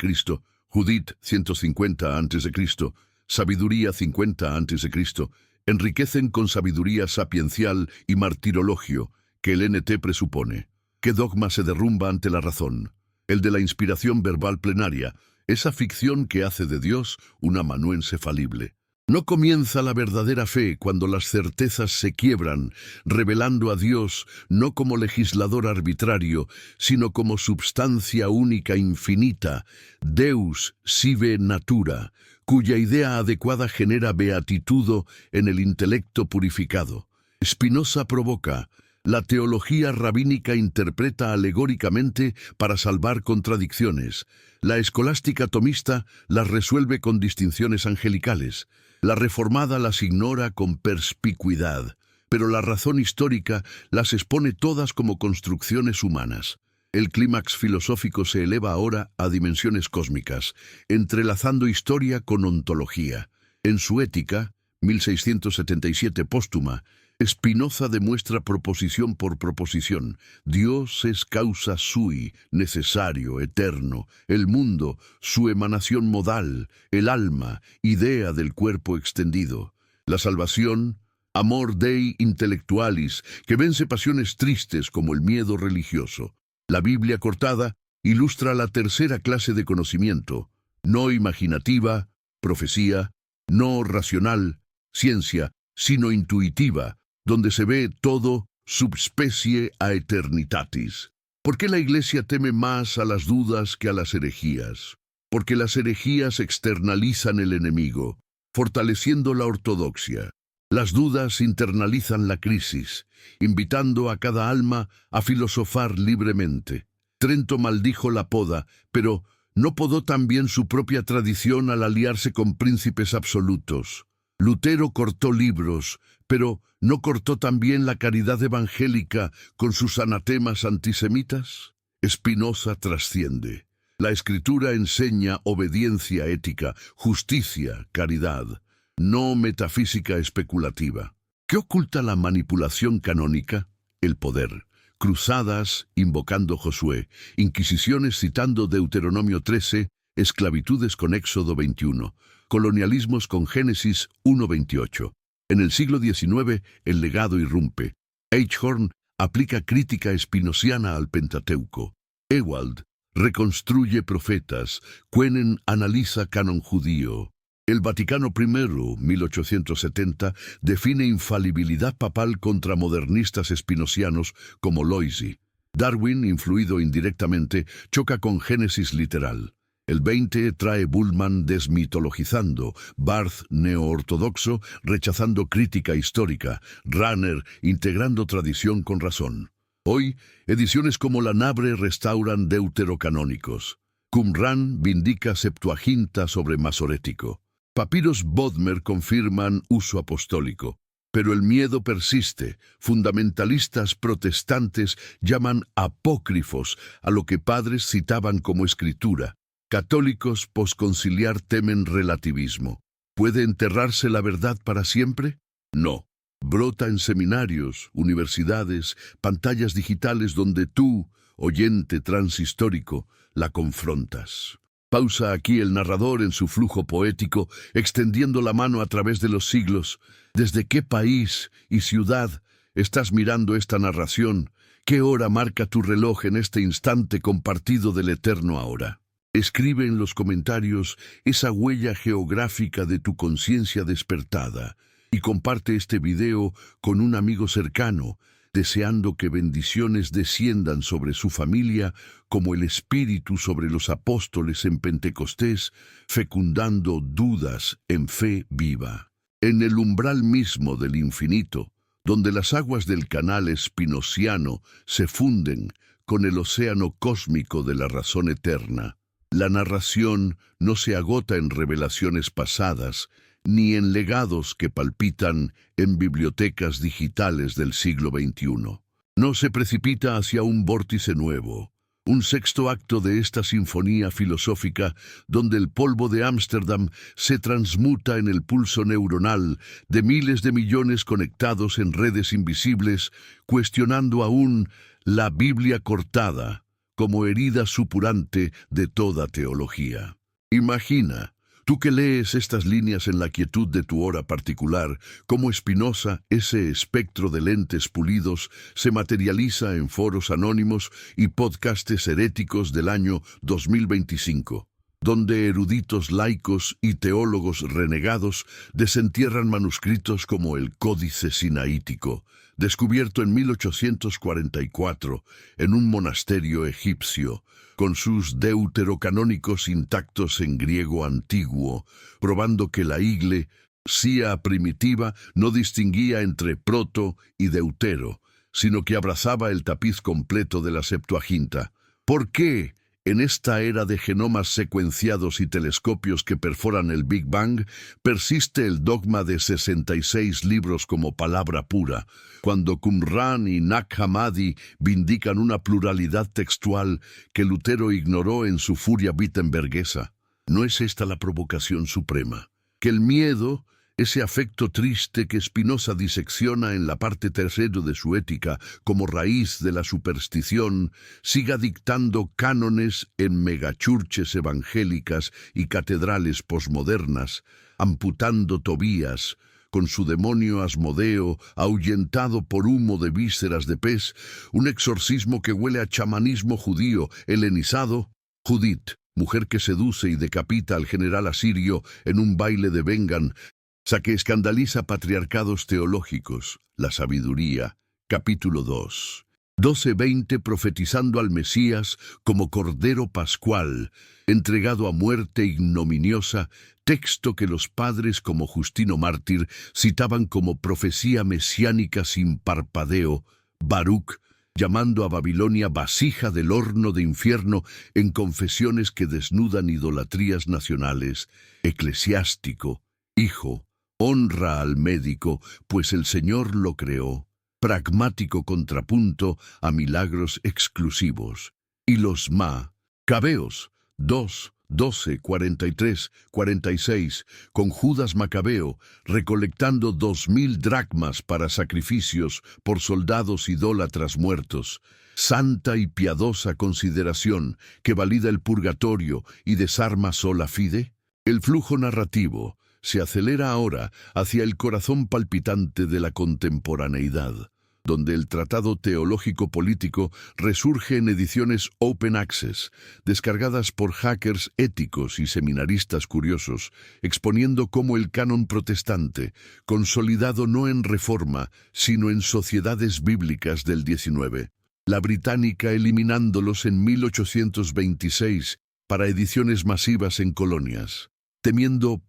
Judith, 150 a.C., Sabiduría 50 a.C., enriquecen con sabiduría sapiencial y martirologio que el NT presupone. ¿Qué dogma se derrumba ante la razón? El de la inspiración verbal plenaria, esa ficción que hace de Dios un amanuense falible. No comienza la verdadera fe cuando las certezas se quiebran, revelando a Dios no como legislador arbitrario, sino como substancia única infinita, Deus sive natura, cuya idea adecuada genera beatitudo en el intelecto purificado. Spinoza provoca. La teología rabínica interpreta alegóricamente para salvar contradicciones. La escolástica tomista las resuelve con distinciones angelicales. La reformada las ignora con perspicuidad, pero la razón histórica las expone todas como construcciones humanas. El clímax filosófico se eleva ahora a dimensiones cósmicas, entrelazando historia con ontología. En su Ética, 1677 póstuma, Spinoza demuestra proposición por proposición. Dios es causa sui, necesario, eterno. El mundo, su emanación modal. El alma, idea del cuerpo extendido. La salvación, amor dei intellectualis, que vence pasiones tristes como el miedo religioso. La Biblia cortada ilustra la tercera clase de conocimiento, no imaginativa, profecía, no racional, ciencia, sino intuitiva, donde se ve todo subspecie a eternitatis. ¿Por qué la Iglesia teme más a las dudas que a las herejías? Porque las herejías externalizan el enemigo, fortaleciendo la ortodoxia. Las dudas internalizan la crisis, invitando a cada alma a filosofar libremente. Trento maldijo la poda, pero ¿no podó también su propia tradición al aliarse con príncipes absolutos? Lutero cortó libros, pero ¿no cortó también la caridad evangélica con sus anatemas antisemitas? Spinoza trasciende. La Escritura enseña obediencia ética, justicia, caridad, no metafísica especulativa. ¿Qué oculta la manipulación canónica? El poder. Cruzadas, invocando Josué, inquisiciones citando Deuteronomio 13, esclavitudes con Éxodo 21, colonialismos con Génesis 1:28. En el siglo XIX, el legado irrumpe. Eichhorn aplica crítica espinociana al Pentateuco. Ewald reconstruye profetas. Quenen analiza canon judío. El Vaticano I, 1870, define infalibilidad papal contra modernistas espinocianos como Loisy. Darwin, influido indirectamente, choca con Génesis literal. El 20 trae Bullman desmitologizando, Barth neoortodoxo rechazando crítica histórica, Ranner integrando tradición con razón. Hoy, ediciones como La Nabre restauran deuterocanónicos. Qumran vindica Septuaginta sobre masorético. Papiros Bodmer confirman uso apostólico. Pero el miedo persiste. Fundamentalistas protestantes llaman apócrifos a lo que padres citaban como escritura. Católicos posconciliar temen relativismo. ¿Puede enterrarse la verdad para siempre? No. Brota en seminarios, universidades, pantallas digitales donde tú, oyente transhistórico, la confrontas. Pausa aquí el narrador en su flujo poético, extendiendo la mano a través de los siglos. ¿Desde qué país y ciudad estás mirando esta narración? ¿Qué hora marca tu reloj en este instante compartido del eterno ahora? Escribe en los comentarios esa huella geográfica de tu conciencia despertada y comparte este video con un amigo cercano, deseando que bendiciones desciendan sobre su familia como el Espíritu sobre los apóstoles en Pentecostés, fecundando dudas en fe viva. En el umbral mismo del infinito, donde las aguas del canal espinociano se funden con el océano cósmico de la razón eterna, la narración no se agota en revelaciones pasadas, ni en legados que palpitan en bibliotecas digitales del siglo XXI. No se precipita hacia un vórtice nuevo, un sexto acto de esta sinfonía filosófica donde el polvo de Ámsterdam se transmuta en el pulso neuronal de miles de millones conectados en redes invisibles, cuestionando aún la Biblia cortada como herida supurante de toda teología. Imagina, tú que lees estas líneas en la quietud de tu hora particular, cómo Spinoza, ese espectro de lentes pulidos, se materializa en foros anónimos y podcastes heréticos del año 2025, donde eruditos laicos y teólogos renegados desentierran manuscritos como el Códice Sinaítico, descubierto en 1844 en un monasterio egipcio, con sus deuterocanónicos intactos en griego antiguo, probando que la Iglesia primitiva no distinguía entre proto y deutero, sino que abrazaba el tapiz completo de la Septuaginta. ¿Por qué, en esta era de genomas secuenciados y telescopios que perforan el Big Bang, persiste el dogma de 66 libros como palabra pura, cuando Qumran y Nag Hammadi vindican una pluralidad textual que Lutero ignoró en su furia wittenberguesa? ¿No es esta la provocación suprema? Que el miedo, ese afecto triste que Spinoza disecciona en la parte tercera de su ética como raíz de la superstición, siga dictando cánones en megachurches evangélicas y catedrales posmodernas, amputando Tobías, con su demonio Asmodeo, ahuyentado por humo de vísceras de pez, un exorcismo que huele a chamanismo judío, helenizado. Judith, mujer que seduce y decapita al general asirio en un baile de Bengan, que escandaliza patriarcados teológicos, la sabiduría, capítulo 2. 12:20 profetizando al Mesías como Cordero Pascual, entregado a muerte ignominiosa, texto que los padres como Justino Mártir citaban como profecía mesiánica sin parpadeo, Baruch, llamando a Babilonia vasija del horno de infierno en confesiones que desnudan idolatrías nacionales, eclesiástico, hijo, honra al médico, pues el Señor lo creó, pragmático contrapunto a milagros exclusivos. Y los Macabeos, 2, 12, 43, 46, con Judas Macabeo, recolectando 2000 dracmas para sacrificios por soldados idólatras muertos. Santa y piadosa consideración que valida el purgatorio y desarma sola fide. El flujo narrativo se acelera ahora hacia el corazón palpitante de la contemporaneidad, donde el tratado teológico-político resurge en ediciones open access, descargadas por hackers éticos y seminaristas curiosos, exponiendo cómo el canon protestante, consolidado no en reforma, sino en sociedades bíblicas del XIX, la británica eliminándolos en 1826 para ediciones masivas en colonias, temiendo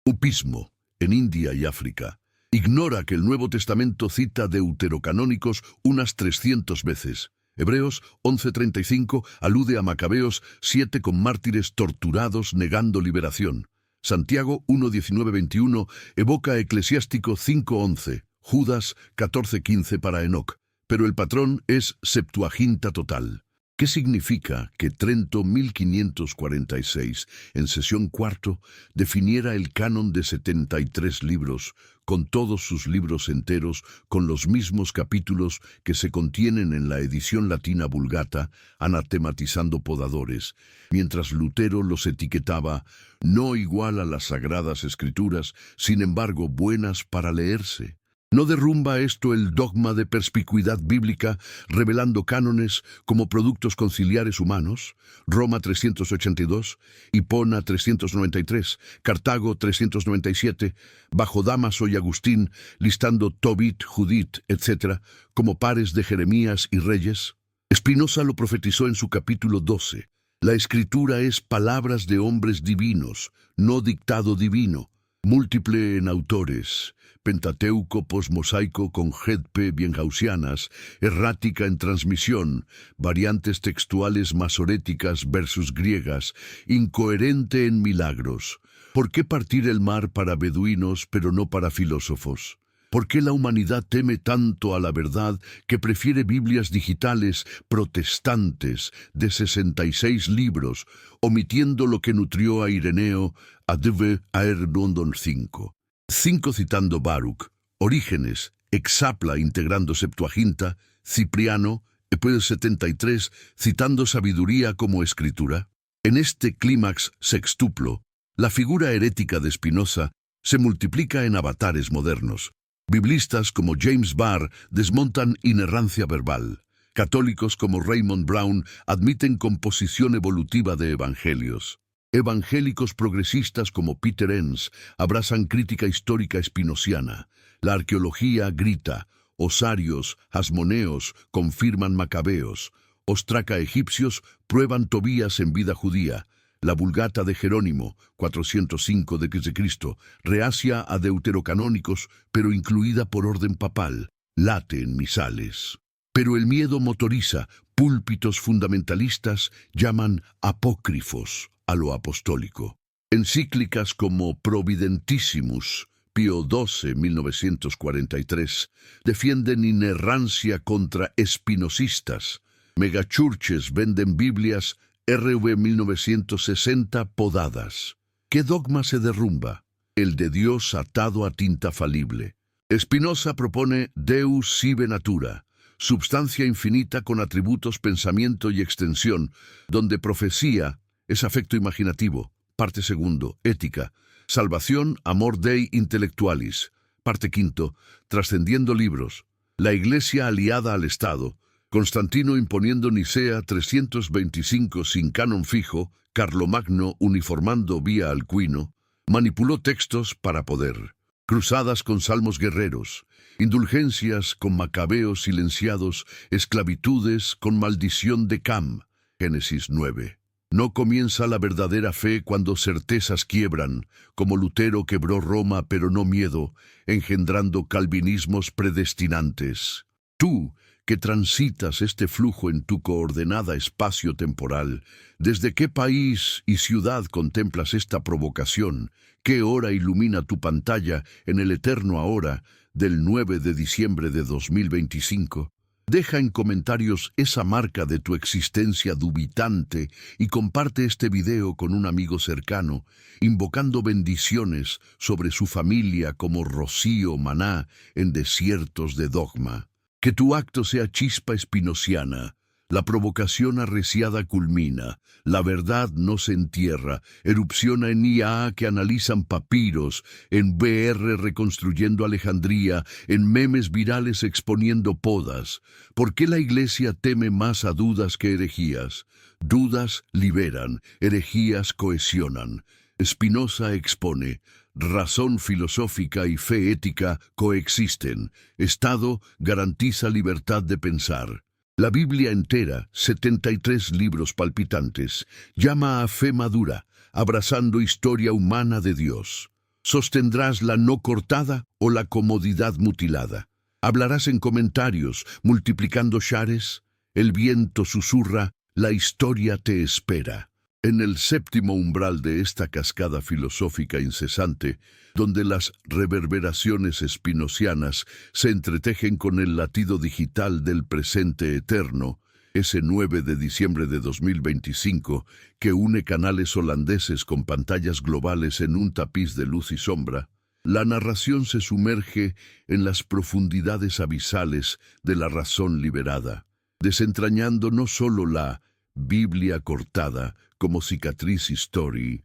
upismo en India y África. Ignora que el Nuevo Testamento cita deuterocanónicos unas 300 veces. Hebreos 11:35 alude a Macabeos 7 con mártires torturados negando liberación. Santiago 1:19-21 evoca Eclesiástico 5:11, Judas 14:15 para Enoc. Pero el patrón es Septuaginta total. ¿Qué significa que Trento 1546, en sesión cuarto, definiera el canon de 73 libros, con todos sus libros enteros, con los mismos capítulos que se contienen en la edición latina Vulgata, anatematizando podadores, mientras Lutero los etiquetaba no igual a las Sagradas Escrituras, sin embargo buenas para leerse? ¿No derrumba esto el dogma de perspicuidad bíblica, revelando cánones como productos conciliares humanos? Roma 382, Hipona 393, Cartago 397, bajo Dámaso y Agustín, listando Tobit, Judith, etc., como pares de Jeremías y Reyes. Spinoza lo profetizó en su capítulo 12. La Escritura es palabras de hombres divinos, no dictado divino, múltiple en autores, Pentateuco posmosaico con Gedpe bienhausianas, errática en transmisión, variantes textuales masoréticas versus griegas, incoherente en milagros. ¿Por qué partir el mar para beduinos pero no para filósofos? ¿Por qué la humanidad teme tanto a la verdad que prefiere Biblias digitales protestantes de 66 libros, omitiendo lo que nutrió a Ireneo, a Dv. Aer London 5? 5 citando Baruch, Orígenes, Exapla integrando Septuaginta, Cipriano, Epíteto 73 citando sabiduría como escritura. En este clímax sextuplo, la figura herética de Spinoza se multiplica en avatares modernos. Biblistas como James Barr desmontan inerrancia verbal. Católicos como Raymond Brown admiten composición evolutiva de evangelios. Evangélicos progresistas como Peter Enns abrazan crítica histórica espinociana. La arqueología grita, osarios, asmoneos confirman macabeos, ostraca egipcios prueban Tobías en vida judía. La Vulgata de Jerónimo, 405 d.C., reacia a deuterocanónicos, pero incluida por orden papal, late en misales. Pero el miedo motoriza, púlpitos fundamentalistas llaman apócrifos a lo apostólico. Encíclicas como Providentissimus, Pío XII, 1943, defienden inerrancia contra espinosistas. Megachurches venden Biblias RV 1960 podadas. ¿Qué dogma se derrumba? El de Dios atado a tinta falible. Spinoza propone Deus sive natura, substancia infinita con atributos, pensamiento y extensión, donde profecía es afecto imaginativo. Parte segundo, ética. Salvación, amor Dei intellectualis. Parte quinto, trascendiendo libros. La Iglesia aliada al Estado. Constantino imponiendo Nicea 325 sin canon fijo, Carlomagno uniformando vía Alcuino, manipuló textos para poder. cruzadas con salmos guerreros, indulgencias con macabeos silenciados, esclavitudes con maldición de Cam. Génesis 9. No comienza la verdadera fe cuando certezas quiebran, como Lutero quebró Roma pero no miedo, engendrando calvinismos predestinantes. Tú, que transitas este flujo en tu coordenada espacio-temporal, ¿desde qué país y ciudad contemplas esta provocación? ¿Qué hora ilumina tu pantalla en el eterno ahora del 9 de diciembre de 2025? Deja en comentarios esa marca de tu existencia dubitante y comparte este video con un amigo cercano, invocando bendiciones sobre su familia como rocío maná en desiertos de dogma. Que tu acto sea chispa espinociana, la provocación arreciada culmina, la verdad no se entierra, erupciona en IA que analizan papiros, en VR reconstruyendo Alejandría, en memes virales exponiendo podas. ¿Por qué la Iglesia teme más a dudas que herejías? Dudas liberan, herejías cohesionan. Spinoza expone: razón filosófica y fe ética coexisten. Estado garantiza libertad de pensar. La Biblia entera, 73 libros palpitantes, llama a fe madura, abrazando historia humana de Dios. ¿Sostendrás la no cortada o la comodidad mutilada? ¿Hablarás en comentarios, multiplicando shares? El viento susurra, la historia te espera. En el séptimo umbral de esta cascada filosófica incesante, donde las reverberaciones spinocianas se entretejen con el latido digital del presente eterno, ese 9 de diciembre de 2025 que une canales holandeses con pantallas globales en un tapiz de luz y sombra, la narración se sumerge en las profundidades abisales de la razón liberada, desentrañando no solo la Biblia cortada como cicatriz histórica,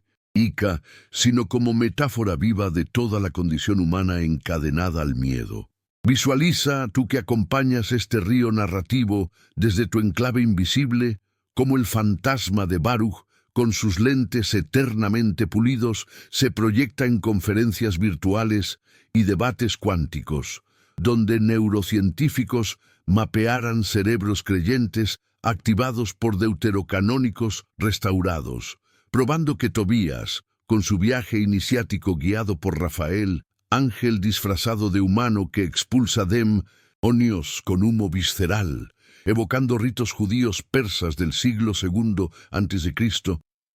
sino como metáfora viva de toda la condición humana encadenada al miedo. Visualiza, tú que acompañas este río narrativo desde tu enclave invisible, como el fantasma de Baruch, con sus lentes eternamente pulidos, se proyecta en conferencias virtuales y debates cuánticos, donde neurocientíficos mapearan cerebros creyentes activados por deuterocanónicos restaurados, probando que Tobías, con su viaje iniciático guiado por Rafael, ángel disfrazado de humano que expulsa demonios con humo visceral, evocando ritos judíos persas del siglo II a.C.,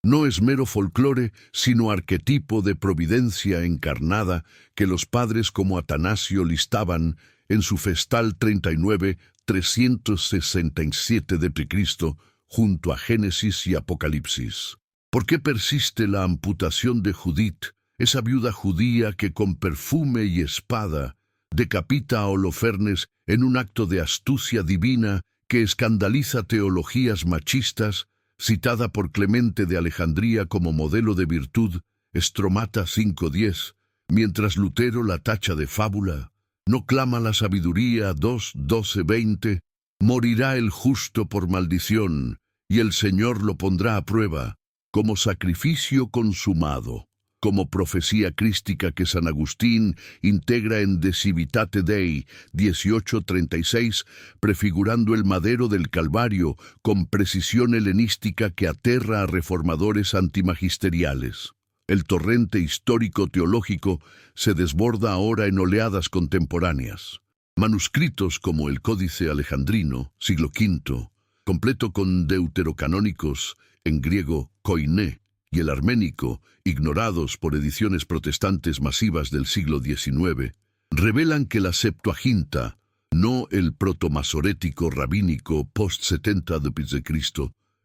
no es mero folclore, sino arquetipo de providencia encarnada que los padres como Atanasio listaban en su Festal 39-367 d.C., junto a Génesis y Apocalipsis. ¿Por qué persiste la amputación de Judith, esa viuda judía que con perfume y espada decapita a Holofernes en un acto de astucia divina que escandaliza teologías machistas, citada por Clemente de Alejandría como modelo de virtud, Estromata 5:10, mientras Lutero la tacha de fábula? ¿No clama la sabiduría 2:12-20? Morirá el justo por maldición, y el Señor lo pondrá a prueba, como sacrificio consumado, como profecía crística que San Agustín integra en De Civitate Dei 18:36, prefigurando el madero del Calvario con precisión helenística que aterra a reformadores antimagisteriales. El torrente histórico-teológico se desborda ahora en oleadas contemporáneas. Manuscritos como el Códice Alejandrino, siglo V, completo con deuterocanónicos, en griego koiné, y el arménico, ignorados por ediciones protestantes masivas del siglo XIX, revelan que la Septuaginta, no el protomasorético rabínico post-70 d.C.,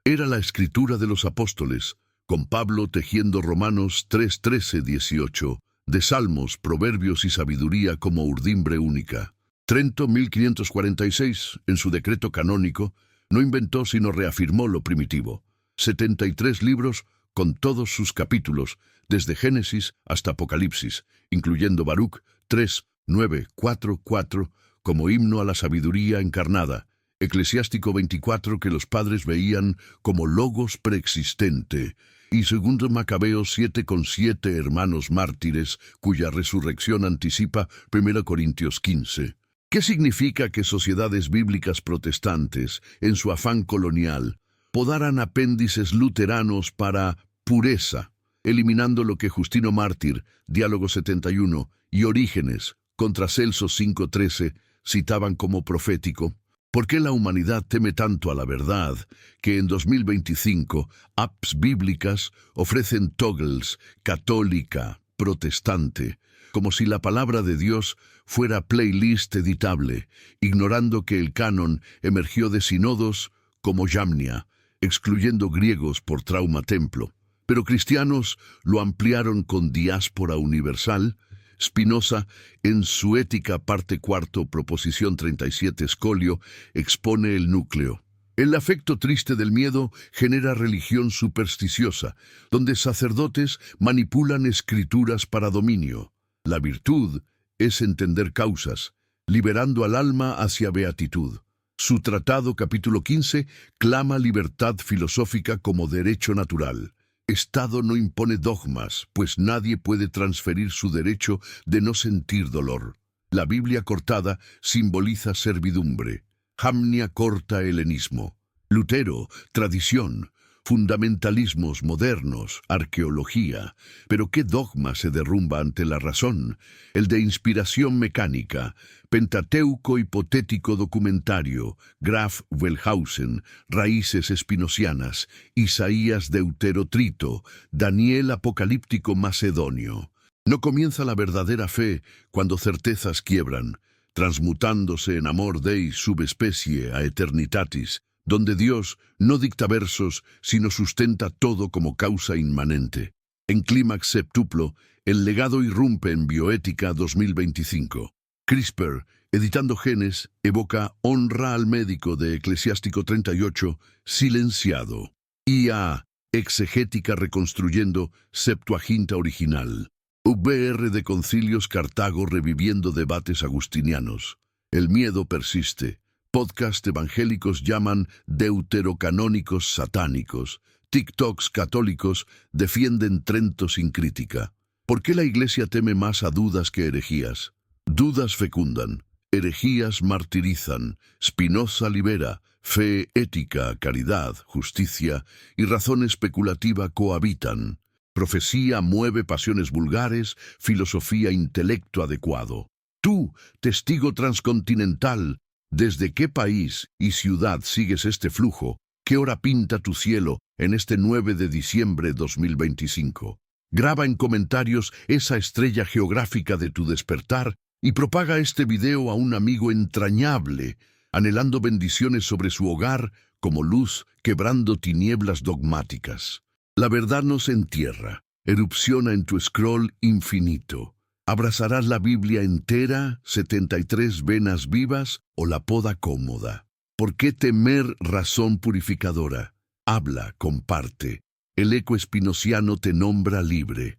era la escritura de los apóstoles, con Pablo tejiendo Romanos 3:13-18, de Salmos, Proverbios y Sabiduría como urdimbre única. Trento 1546, en su decreto canónico, no inventó sino reafirmó lo primitivo. 73 libros con todos sus capítulos, desde Génesis hasta Apocalipsis, incluyendo Baruch 3:9-4:4, como himno a la sabiduría encarnada, Eclesiástico 24 que los padres veían como logos preexistente, y 2 Macabeos 7:7 hermanos mártires, cuya resurrección anticipa 1 Corintios 15. ¿Qué significa que sociedades bíblicas protestantes, en su afán colonial, podaran apéndices luteranos para pureza, eliminando lo que Justino Mártir, Diálogo 71, y Orígenes, contra Celso 5:13, citaban como profético? ¿Por qué la humanidad teme tanto a la verdad que en 2025 apps bíblicas ofrecen toggles católica, protestante, como si la palabra de Dios fuera playlist editable, ignorando que el canon emergió de sínodos como Yamnia, excluyendo griegos por trauma templo? Pero cristianos lo ampliaron con diáspora universal. Spinoza, en su Ética, parte 4, proposición 37 escolio, expone el núcleo. El afecto triste del miedo genera religión supersticiosa, donde sacerdotes manipulan escrituras para dominio. La virtud es entender causas, liberando al alma hacia beatitud. Su tratado, capítulo 15, clama libertad filosófica como derecho natural. Estado no impone dogmas, pues nadie puede transferir su derecho de no sentir dolor. La Biblia cortada simboliza servidumbre. Jamnia corta helenismo. Lutero, tradición. Fundamentalismos modernos, arqueología. Pero ¿qué dogma se derrumba ante la razón? El de inspiración mecánica, Pentateuco hipotético documentario, Graf Wellhausen, raíces espinocianas, Isaías deuterotrito, Daniel apocalíptico macedonio. No comienza la verdadera fe cuando certezas quiebran, transmutándose en amor Dei subespecie a eternitatis, donde Dios no dicta versos, sino sustenta todo como causa inmanente. En Clímax Septuplo, el legado irrumpe en Bioética 2025. CRISPR, editando genes, evoca honra al médico de Eclesiástico 38, silenciado. IA, exegética reconstruyendo Septuaginta original. VR de Concilios Cartago reviviendo debates agustinianos. El miedo persiste. Podcast evangélicos llaman deuterocanónicos satánicos. TikToks católicos defienden Trento sin crítica. ¿Por qué la Iglesia teme más a dudas que herejías? Dudas fecundan, herejías martirizan, Spinoza libera, fe, ética, caridad, justicia y razón especulativa cohabitan. Profecía mueve pasiones vulgares, filosofía intelecto adecuado. Tú, testigo transcontinental, ¿desde qué país y ciudad sigues este flujo? ¿Qué hora pinta tu cielo en este 9 de diciembre 2025? Graba en comentarios esa estrella geográfica de tu despertar y propaga este video a un amigo entrañable, anhelando bendiciones sobre su hogar como luz quebrando tinieblas dogmáticas. La verdad no se entierra, erupciona en tu scroll infinito. ¿Abrazarás la Biblia entera, 73 venas vivas o la poda cómoda? ¿Por qué temer razón purificadora? Habla, comparte. El eco espinociano te nombra libre.